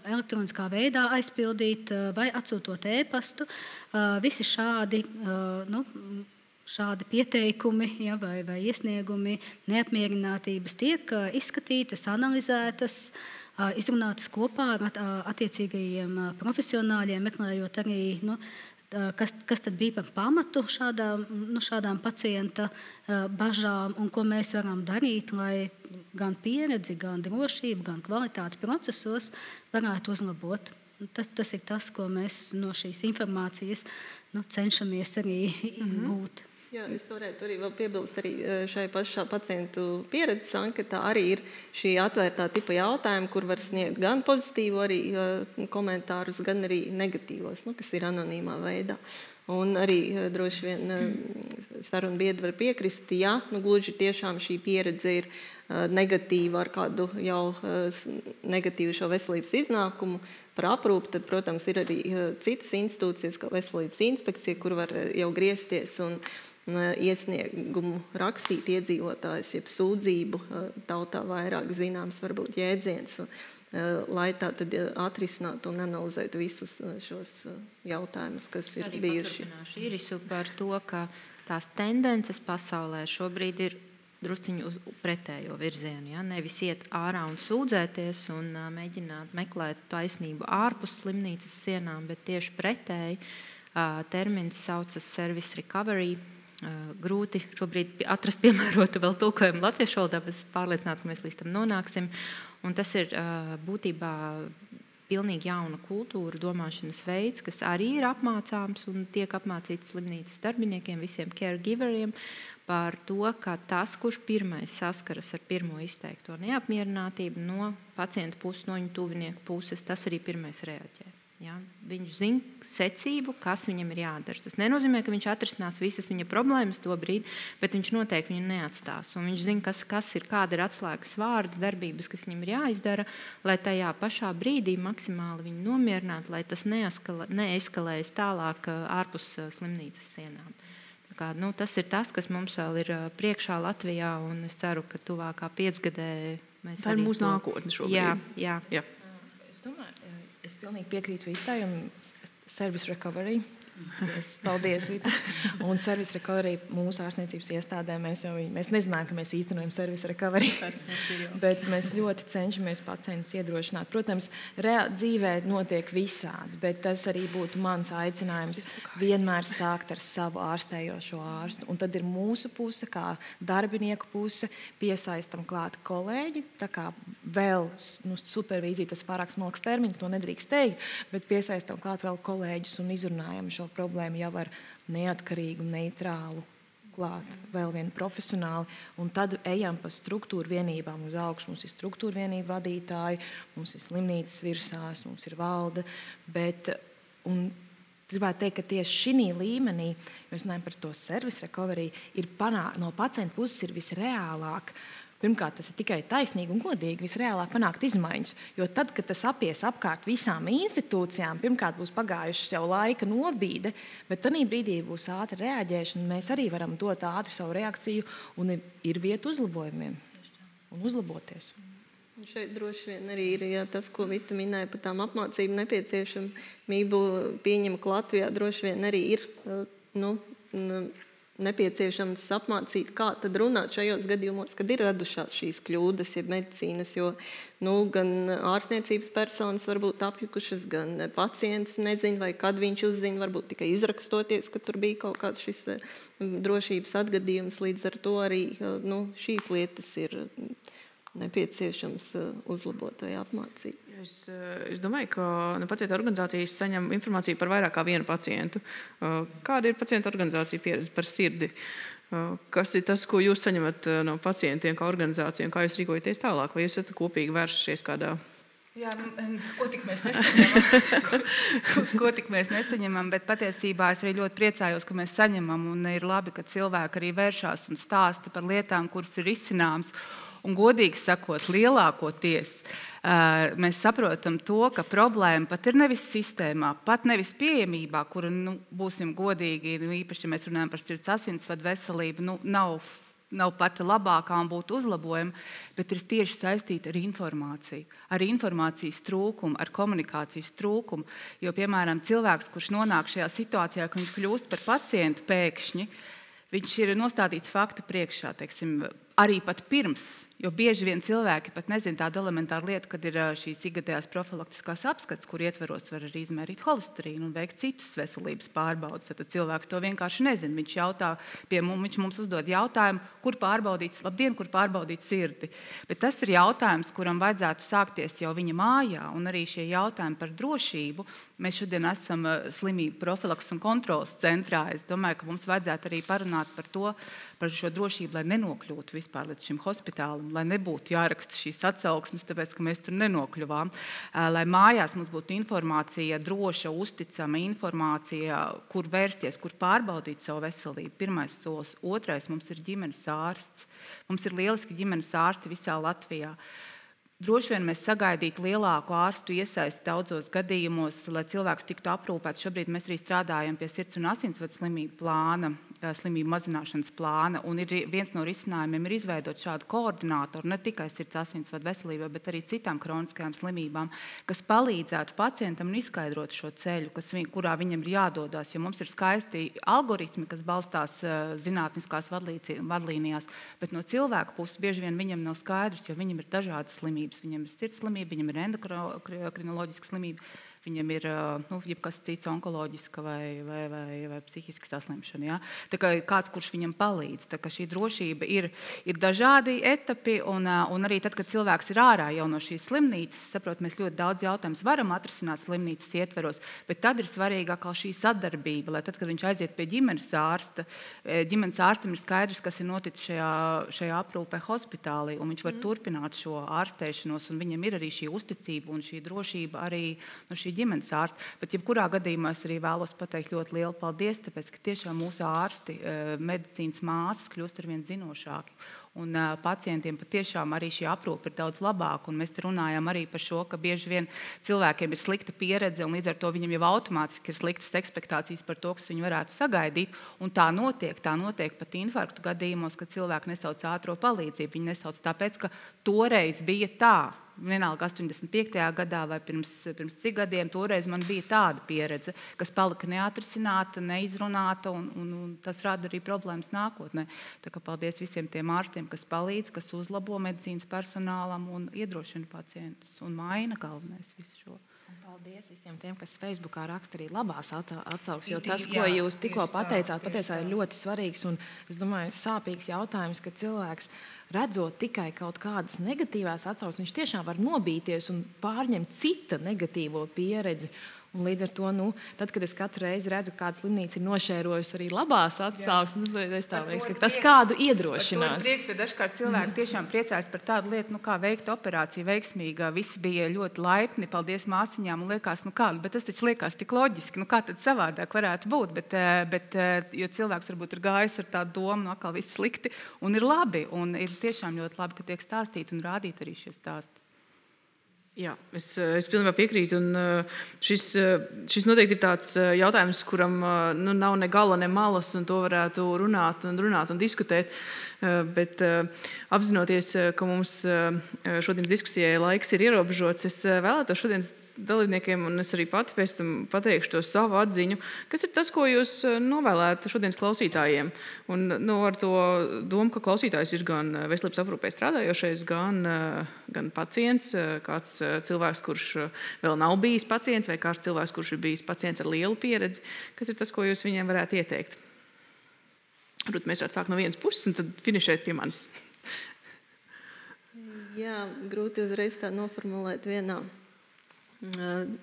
elektroniskā veidā aizpildīt vai atsūtot e-pastu. Visi šādi pieteikumi vai iesniegumi, neapmierinātības tiek izskatītas, analizētas, izrunātas kopā ar attiecīgajiem profesionāļiem, meklējot arī kas tad bija par pamatu šādām pacienta bažām un ko mēs varam darīt, lai gan pieredzi, gan drošību, gan kvalitāti procesos varētu uzlabot. Tas ir tas, ko mēs no šīs informācijas cenšamies arī gūt. Jā, es varētu arī vēl piebilst arī šai pašā pacientu pieredzes anketā arī ir šī atvērtā tipa jautājumi, kur var sniegt gan pozitīvu arī komentārus, gan arī negatīvos, kas ir anonīmā veidā. Un arī droši vien sarunu biedri var piekrist, ja gluži tiešām šī pieredze ir negatīva ar kādu jau negatīvu šo veselības iznākumu par aprūpi, tad, protams, ir arī citas institūcijas, kā veselības inspekcija, kur var jau griezties un iesniegumu rakstīt iedzīvotājs, jeb sūdzību, tautā vairāk zināms varbūt jēdziens, lai tā tad atrisinātu un analizētu visus šos jautājumus, kas ir bijuši. Paturpināšu Irisu par to, ka tās tendences pasaulē šobrīd ir drusciņu uz pretējo virzienu. Ja? Nevis iet ārā un sūdzēties un mēģināt meklēt taisnību ārpus slimnīcas sienām, bet tieši pretēji. Termins saucas service recovery. Grūti šobrīd atrast piemērotu vēl tulkojumu latviešu valodā, bet es pārliecināta, ka mēs līdz tam nonāksim. Un tas ir būtībā pilnīgi jauna kultūra, domāšanas veids, kas arī ir apmācāms un tiek apmācīts slimnīcas darbiniekiem, visiem caregiveriem, par to, ka tas, kurš pirmais saskaras ar pirmo izteikto neapmierinātību no pacienta puses, no viņa tuvinieku puses, tas arī pirmais reaģē. Ja? Viņš zina secību, kas viņam ir jādara. Tas nenozīmē, ka viņš atrisinās visas viņa problēmas to brīdi, bet viņš noteikti viņu neatstās. Un viņš zina, kāda ir atslēgas vārdi, darbības, kas viņam ir jāizdara, lai tajā pašā brīdī maksimāli viņu nomierinātu, lai tas neeskalējas tālāk ārpus slimnīcas sienām. Tas ir tas, kas mums vēl ir priekšā Latvijā, un es ceru, ka tuvākā 5 gadē mēs tā ir mūsu nākotne šobrīd. Jā. Es domāju, es pilnīgi piekrītu Vitai un service recovery. Paldies, Vita. Un service recovery mūsu ārstniecības iestādē mēs nezinājām, ka mēs īstenojam service recovery. Bet mēs ļoti cenšamies pacientus iedrošināt. Protams, dzīvē notiek visādi, bet tas arī būtu mans aicinājums vienmēr sākt ar savu ārstējošo ārstu. Un tad ir mūsu puse, kā darbinieku puse, piesaistam klāt kolēģi. Tā kā vēl supervīzija, tas pārāk smalks termiņš, to nedrīkst teikt, bet piesaistam klāt vēl kolēģus un izrunājam šo problēmu jau ar neatkarīgu, neitrālu klāt vēl vienu profesionāli, un tad ejam pa struktūru vienībām uz augšu. Mums ir struktūra vienību vadītāji, mums ir slimnīcas virsās, mums ir valde, bet gribētu teikt, ka tieši šī līmenī, mēs runājam par to service recovery, no pacienta puses ir visreālāk. Pirmkārt, tas ir tikai taisnīgi un godīgi visreālāk panākt izmaiņas, jo tad, kad tas apies apkārt visām institūcijām, pirmkārt būs pagājušas jau laika nobīde, bet tanī brīdī būs ātra reaģēšana, mēs arī varam dot ātri savu reakciju un ir vieta uzlabojumiem un uzlaboties. Šeit droši vien arī ir tas, ko Vita minēja par tām apmācību nepieciešamību, pieņem, ka Latvijā droši vien arī ir nepieciešams apmācīt, kā tad runāt šajos gadījumos, kad ir radušās šīs kļūdas, ja medicīnas, jo gan ārstniecības personas varbūt apjukušas, gan pacients nezin, vai kad viņš uzzina, varbūt tikai izrakstoties, ka tur bija kaut kāds šis drošības atgadījums, līdz ar to arī šīs lietas ir nepieciešams uzlabot vai apmācīt. Es domāju, ka pacientu organizācijas saņem informāciju par vairāk kā vienu pacientu. Kāda ir pacientu organizācija pieredze par sirdi? Kas ir tas, ko jūs saņemat no pacientiem kā organizācija, un kā jūs rīkojaties tālāk? Vai jūs esat kopīgi vērsušies kādā? Jā, ko tik mēs nesaņemam, bet patiesībā es arī ļoti priecājos, ka mēs saņemam, un ir labi, ka cilvēki arī vēršās un stāsta par lietām, kuras ir izcināmas. Un godīgi sakot, lielākoties mēs saprotam to, ka problēma pat ir nevis sistēmā, pat nevis pieejamībā, kura, būsim godīgi, īpaši, ja mēs runājam par sirds asinsvadu veselību, nav pati labākā un būtu uzlabojama, bet ir tieši saistīta ar informāciju, ar informācijas trūkumu, ar komunikācijas trūkumu. Jo, piemēram, cilvēks, kurš nonāk šajā situācijā, ka viņš kļūst par pacientu pēkšņi, viņš ir nostādīts fakta priekšā, teiksim, arī pat pirms. Jo bieži vien cilvēki pat nezina tādu elementāru lietu, kad ir šīs ikgadējās profilaktiskās apskats, kur ietveros var arī izmērīt holesterīnu un veikt citus veselības pārbaudes. Tad cilvēks to vienkārši nezina. Viņš jautā pie mums, viņš mums uzdod jautājumu, kur pārbaudīt sirdi. Bet tas ir jautājums, kuram vajadzētu sākties jau viņa mājā, un arī šie jautājumi par drošību. Mēs šodien esam slimību profilaks un kontrolas centrā. Es domāju, ka mums vajadzētu arī parunāt par šo drošību, lai nenokļūtu vispār līdz šim hospitālam, lai nebūtu jāraksta šīs atsauksmes, tāpēc, ka mēs tur nenokļuvām. Lai mājās mums būtu informācija, droša, uzticama informācija, kur vērsties, kur pārbaudīt savu veselību. Pirmais solis. Otrais, mums ir ģimenes ārsts. Mums ir lieliski ģimenes ārsti visā Latvijā. Droši vien mēs sagaidītu lielāku ārstu iesaisti daudzos gadījumos, lai cilvēks tiktu aprūpēts. Šobrīd mēs arī strādājam pie sirds un asinsvadu slimību plāna, slimību mazināšanas plāna, un viens no risinājumiem ir izveidot šādu koordinātoru ne tikai sirds asinsvadu veselībai, bet arī citām kroniskajām slimībām, kas palīdzētu pacientam un izskaidrot šo ceļu, kurā viņam ir jādodas, jo mums ir skaisti algoritmi, kas balstās zinātniskās vadlīnijās, bet no cilvēku puses bieži vien viņam nav skaidrs, jo viņam ir dažādas slimības. Viņam ir sirds slimība, viņam ir endokrinoloģiska slimība, viņam ir jebkas cits onkoloģiska vai psihiska saslimšana. Ja? Tā kā ir kāds, kurš viņam palīdz. Tā kā šī drošība ir dažādi etapi, un arī tad, kad cilvēks ir ārā jau no šīs slimnīcas, saprot, mēs ļoti daudz jautājumus varam atrisināt slimnīcas ietveros, bet tad ir svarīgāk šī sadarbība, lai tad, kad viņš aiziet pie ģimenes ārstam ir skaidrs, kas ir noticis šajā aprūpē hospitālī, un viņš var turpināt šo ārstēšanos, un viņam ir arī šī uzticība un šī drošība arī no šī ģimenes ārsta. Bet jebkurā gadījumā es arī vēlos pateikt ļoti lielu paldies, tāpēc, ka tiešām mūsu ārsti, medicīnas māsas kļūst arvien zinošāki. Un pacientiem patiešām arī šī aprūpe ir daudz labāka. Un mēs te runājam arī par šo, ka bieži vien cilvēkiem ir slikta pieredze, un līdz ar to viņam jau automātiski ir sliktas ekspektācijas par to, kas viņi varētu sagaidīt. Un tā notiek pat infarktu gadījumos, kad cilvēki nesauc ātro palīdzību. Viņi nesauc tāpēc, ka toreiz bija tā. Vienalga 85. gadā vai pirms cik gadiem, toreiz man bija tāda pieredze, kas palika neatrisināta, neizrunāta, un tas rada arī problēmas nākotnē. Tā kā paldies visiem tiem ārstiem, kas palīdz, kas uzlabo medicīnas personālam un iedrošina pacientus un maina galvenais visu šo. Un paldies visiem tiem, kas Facebookā raksta arī labās atsauksmes, jo tas, ko jūs tikko pateicāt, patiesībā ir ļoti svarīgs un, es domāju, sāpīgs jautājums, ka cilvēks redzot tikai kaut kādas negatīvās atsauksmes, viņš tiešām var nobīties un pārņemt cita negatīvo pieredzi. Un līdz ar to, tad, kad es katru reizi redzu, kāda slimnīca ir nošērojusi arī labās atsauksmes, tas kādu iedrošinās. Prieks, vai dažkārt cilvēki tiešām priecājas par tādu lietu, kā veikt operāciju veiksmīgā. Visi bija ļoti laipni, paldies māsiņām, un liekas, bet tas taču liekas tik loģiski, kā tad savādāk varētu būt, bet jo cilvēks varbūt ir gājis ar tādu domu, atkal viss slikti, un ir labi, un ir tiešām ļoti labi, ka tiek stāstīti un rādīti arī šie stāsti. Jā, es pilnībā piekrītu. Šis noteikti ir tāds jautājums, kuram nav ne gala, ne malas, un to varētu runāt un diskutēt. Bet apzinoties, ka mums šodienas diskusijai laiks ir ierobežots, es vēlētos šodienas dalībniekiem, un es arī pati pēc tam pateikšu to savu atziņu, kas ir tas, ko jūs novēlētu šodienas klausītājiem. Un ar to domu, ka klausītājs ir gan veselības aprūpē strādājošais, gan pacients, kāds cilvēks, kurš vēl nav bijis pacients, vai kāds cilvēks, kurš ir bijis pacients ar lielu pieredzi. Kas ir tas, ko jūs viņiem varētu ieteikt? Mēs varētu sākt no vienas puses un tad finišēt pie manis. Jā, grūti uzreiz tā noformulēt vienā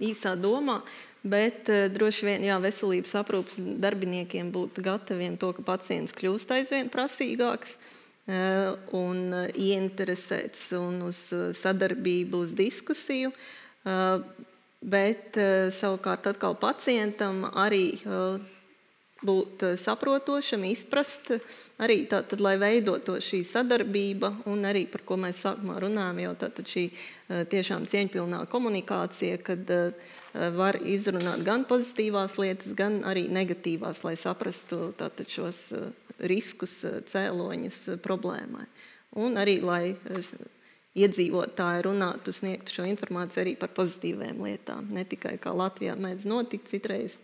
īsā domā, bet droši vien veselības aprūpes darbiniekiem būt gataviem to, ka pacients kļūst aizvien prasīgāks un ieinteresēts un uz sadarbību, uz diskusiju, bet savukārt atkal pacientam arī būt saprotošam, izprast, arī tātad, lai veidoto šī sadarbība un arī, par ko mēs sākumā runājam, jau tātad šī tiešām cieņpilnā komunikācija, kad var izrunāt gan pozitīvās lietas, gan arī negatīvās, lai saprastu tātad šos riskus, cēloņus problēmai. Un arī, lai iedzīvotāji runātu, sniegtu šo informāciju arī par pozitīvām lietām. Ne tikai kā Latvijā mēdz notikt, citreiz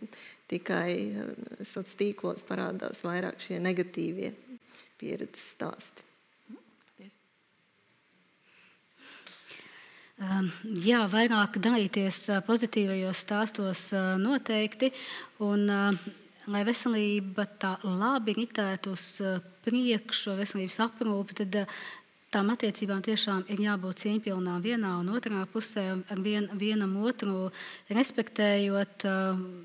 tikai sociālos tīklos parādās vairāk šie negatīvie pieredzes stāsti. Jā, vairāk dalīties pozitīvajos stāstos noteikti. Un, lai veselība tā labi ritētu uz priekšu, veselības aprūpi, tad tām attiecībām tiešām ir jābūt cieņpilnām vienā un otrā pusē, ar vienam otru respektējot,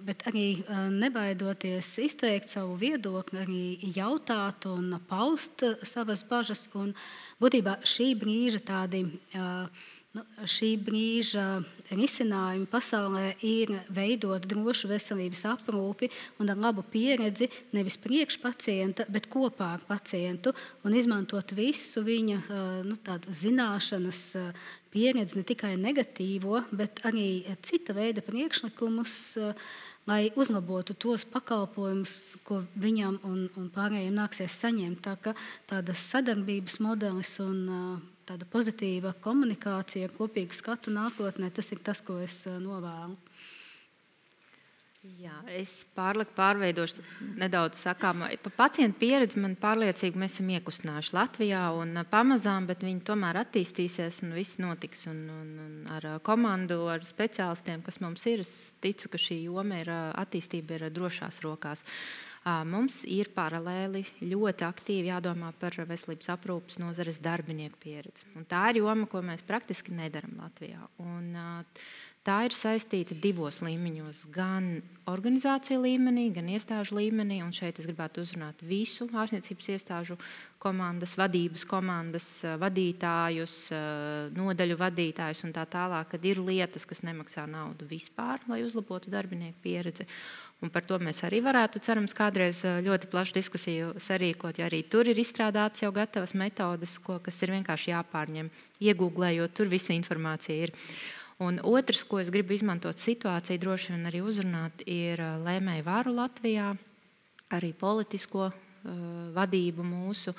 bet arī nebaidoties izteikt savu viedokli, arī jautāt un paust savas bažas. Un būtībā šī brīža risinājumi pasaulē ir veidot drošu veselības aprūpi un ar labu pieredzi nevis priekš pacienta, bet kopā ar pacientu un izmantot visu viņa tādu zināšanas pieredzi, ne tikai negatīvo, bet arī cita veida priekšlikumus, lai uzlabotu tos pakalpojumus, ko viņam un pārējiem nāksies saņemt. Tā ka tādas sadarbības modelis un tāda pozitīva komunikācija ar kopīgu skatu nākotnē, tas ir tas, ko es novēlu. Jā, es pārveidošu nedaudz sakām. Par pacientu pieredzi man pārliecīgi mēs esam iekustinājuši Latvijā un pamazām, bet viņi tomēr attīstīsies un viss notiks. Un ar komandu, ar speciālistiem, kas mums ir, es ticu, ka šī joma attīstība ir drošās rokās. Mums ir paralēli ļoti aktīvi jādomā par veselības aprūpes nozares darbinieku pieredzi. Un tā ir joma, ko mēs praktiski nedaram Latvijā. Un tā ir saistīta divos līmeņos, gan organizāciju līmenī, gan iestāžu līmenī. Un šeit es gribētu uzrunāt visu ārstniecības iestāžu komandas, vadības komandas, vadītājus, nodaļu vadītājus un tā tālāk, kad ir lietas, kas nemaksā naudu vispār, lai uzlabotu darbinieku pieredzi. Un par to mēs arī varētu, cerams, kādreiz ļoti plašu diskusiju sarīkot, jo arī tur ir izstrādāts jau gatavas metodes, kas ir vienkārši jāpārņem, iegūglējot, tur visa informācija ir. Un otrs, ko es gribu izmantot situāciju, droši vien arī uzrunāt, ir lēmēju varu Latvijā, arī politisko vadību mūsu.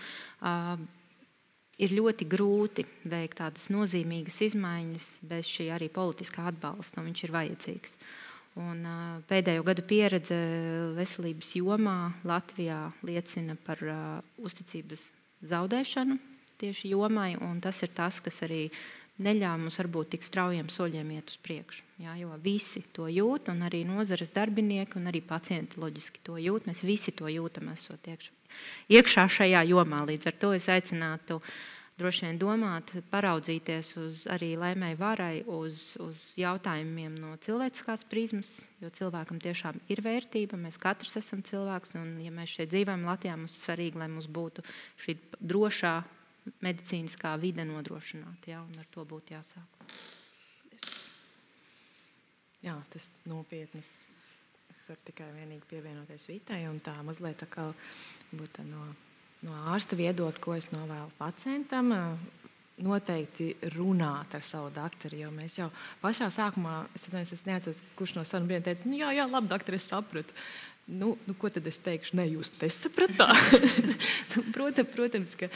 Ir ļoti grūti veikt tādas nozīmīgas izmaiņas bez šī arī politiskā atbalsta, un viņš ir vajadzīgs. Un pēdējo gadu pieredze veselības jomā Latvijā liecina par uzticības zaudēšanu tieši jomai, un tas ir tas, kas arī neļauj mums varbūt tik straujiem soļiem iet uz priekšu. Jā, jo visi to jūt, un arī nozares darbinieki, un arī pacienti loģiski to jūt. Mēs visi to jūtam, esot iekšā šajā jomā. Līdz ar to es aicinātu droši vien domāt, paraudzīties uz arī laimēju varai, uz jautājumiem no cilvēciskās prizmas, jo cilvēkam tiešām ir vērtība, mēs katrs esam cilvēks, un ja mēs šeit dzīvojam Latvijā, mums ir svarīgi, lai mums būtu šī drošā medicīniskā vide nodrošināta, ja, un ar to būtu jāsāk. Jā, tas nopietnas. Es varu tikai vienīgi pievienoties Vitai, un tā mazliet tā kā būtu no ārsta viedokļa, ko es novēlu pacientam, noteikti runāt ar savu doktoru, jo mēs jau pašā sākumā, es neatceros, kurš no sarunu biedriem teica, jā, labi, doktori, es sapratu. Ko tad es teikšu? Ne, jūs nesapratāt. Protams, ka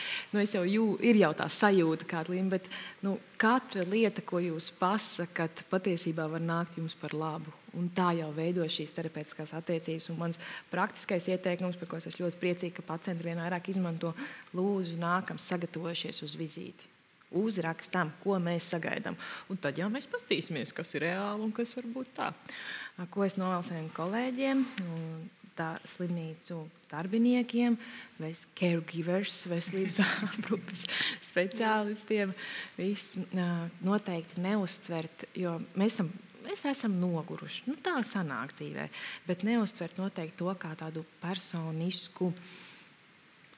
es ir jau tā sajūta kāda līme, bet katra lieta, ko jūs pasakat, patiesībā var nākt jums par labu. Un tā jau veido šīs terapeitiskās attiecības. Un mans praktiskais ieteikums, par ko es ļoti priecīga, ka pacienti vien vairāk izmanto, lūdzu, nākam sagatavojušies uz vizīti. Uzrakstam, ko mēs sagaidām. Un tad jau mēs pastīsimies, kas ir reāli un kas var būt tā. Ko es novēlu saviem kolēģiem, slimnīcu darbiniekiem, caregivers, veselības aprūpes speciālistiem. Viss noteikti neuztvert, jo mēs esam noguruši. Tā sanāk dzīvē, bet neuztvert noteikti to kā tādu personisku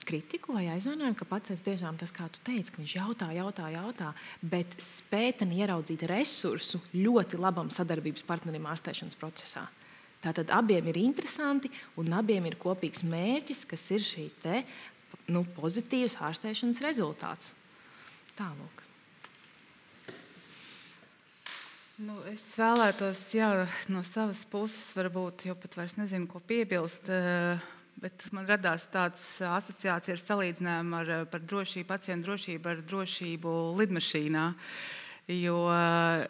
kritiku vai aizvainojumu, ka pacients tiešām tas, kā tu teici, ka viņš jautā, bet spēt ieraudzīt resursu ļoti labam sadarbības partnerim ārstēšanas procesā. Tātad abiem ir interesanti un abiem ir kopīgs mērķis, kas ir šī pozitīvas ārstēšanas rezultāts. Tālūk. Es vēlētos, no savas puses varbūt jau pat vairs nezinu, ko piebilst, bet man radās tāds asociācija ar salīdzinājumu par drošību, pacientu drošību ar drošību lidmašīnā. Jo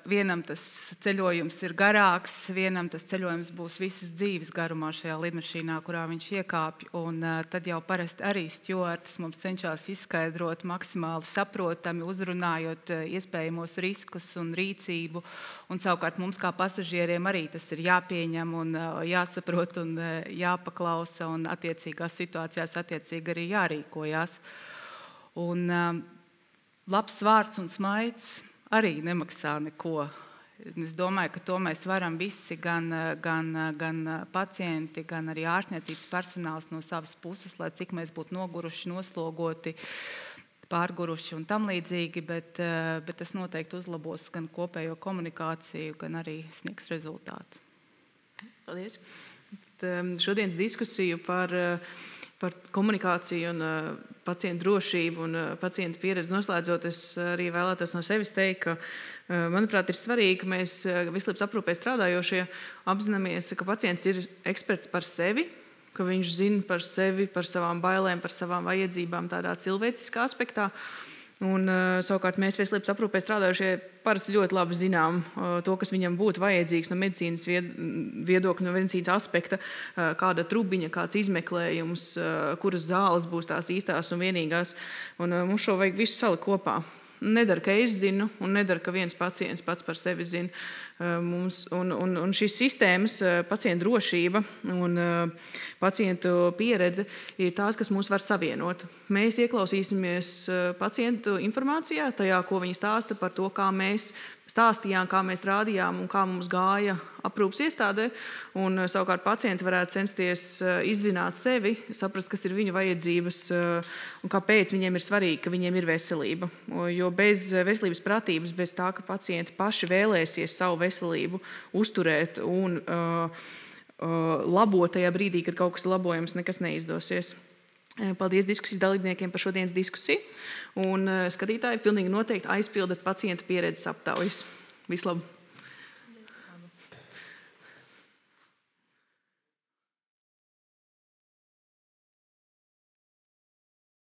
vienam tas ceļojums ir garāks, vienam tas ceļojums būs visas dzīves garumā šajā lidmašīnā, kurā viņš iekāpj. Un tad jau parasti arī stjuards mums cenšas izskaidrot maksimāli saprotami, uzrunājot iespējamos riskus un rīcību. Un savukārt mums kā pasažieriem arī tas ir jāpieņem un jāsaprot un jāpaklausa un attiecīgās situācijās attiecīgi arī jārīkojās. Un labs vārds un smaids arī nemaksā neko. Es domāju, ka to mēs varam visi, gan pacienti, gan arī ārstniecības personāls no savas puses, lai cik mēs būtu noguruši, noslogoti, pārguruši un tam līdzīgi, bet tas noteikti uzlabos gan kopējo komunikāciju, gan arī sniegs rezultātu. Paldies. Šodienas diskusiju par komunikāciju un pacientu drošību un pacientu pieredzi noslēdzot, es arī vēlētos no sevis teikt, ka, manuprāt, ir svarīgi, ka mēs veselības aprūpē strādājošie apzināmies, ka pacients ir eksperts par sevi, ka viņš zina par sevi, par savām bailēm, par savām vajadzībām tādā cilvēciskā aspektā. Un, savukārt mēs veselības aprūpē strādājušie parasti ļoti labi zinām to, kas viņam būtu vajadzīgs no medicīnas viedokļa, no medicīnas aspekta, kāda trubiņa, kāds izmeklējums, kuras zāles būs tās īstās un vienīgās. Un mums šo vajag visu salikt kopā. Nedara, ka es zinu, un nedara, ka viens pacients pats par sevi zina. Un šīs sistēmas, pacientu drošība un pacientu pieredze ir tās, kas mūs var savienot. Mēs ieklausīsimies pacientu informācijā, tajā, ko viņi stāsta par to, kā mēs stāstījām, kā mēs rādījām un kā mums gāja aprūpes iestādē. Un savukārt pacienti varētu censties izzināt sevi, saprast, kas ir viņu vajadzības un kāpēc viņiem ir svarīgi, ka viņiem ir veselība. Jo bez veselības pratības, bez tā, ka pacienti paši vēlēsies savu veselību uzturēt un labot tajā brīdī, kad kaut kas ir labojams, nekas neizdosies. Paldies diskusijas dalībniekiem par šodienas diskusiju. Un skatītāji pilnīgi noteikti aizpildat pacientu pieredzes aptaujas. Vislabāk!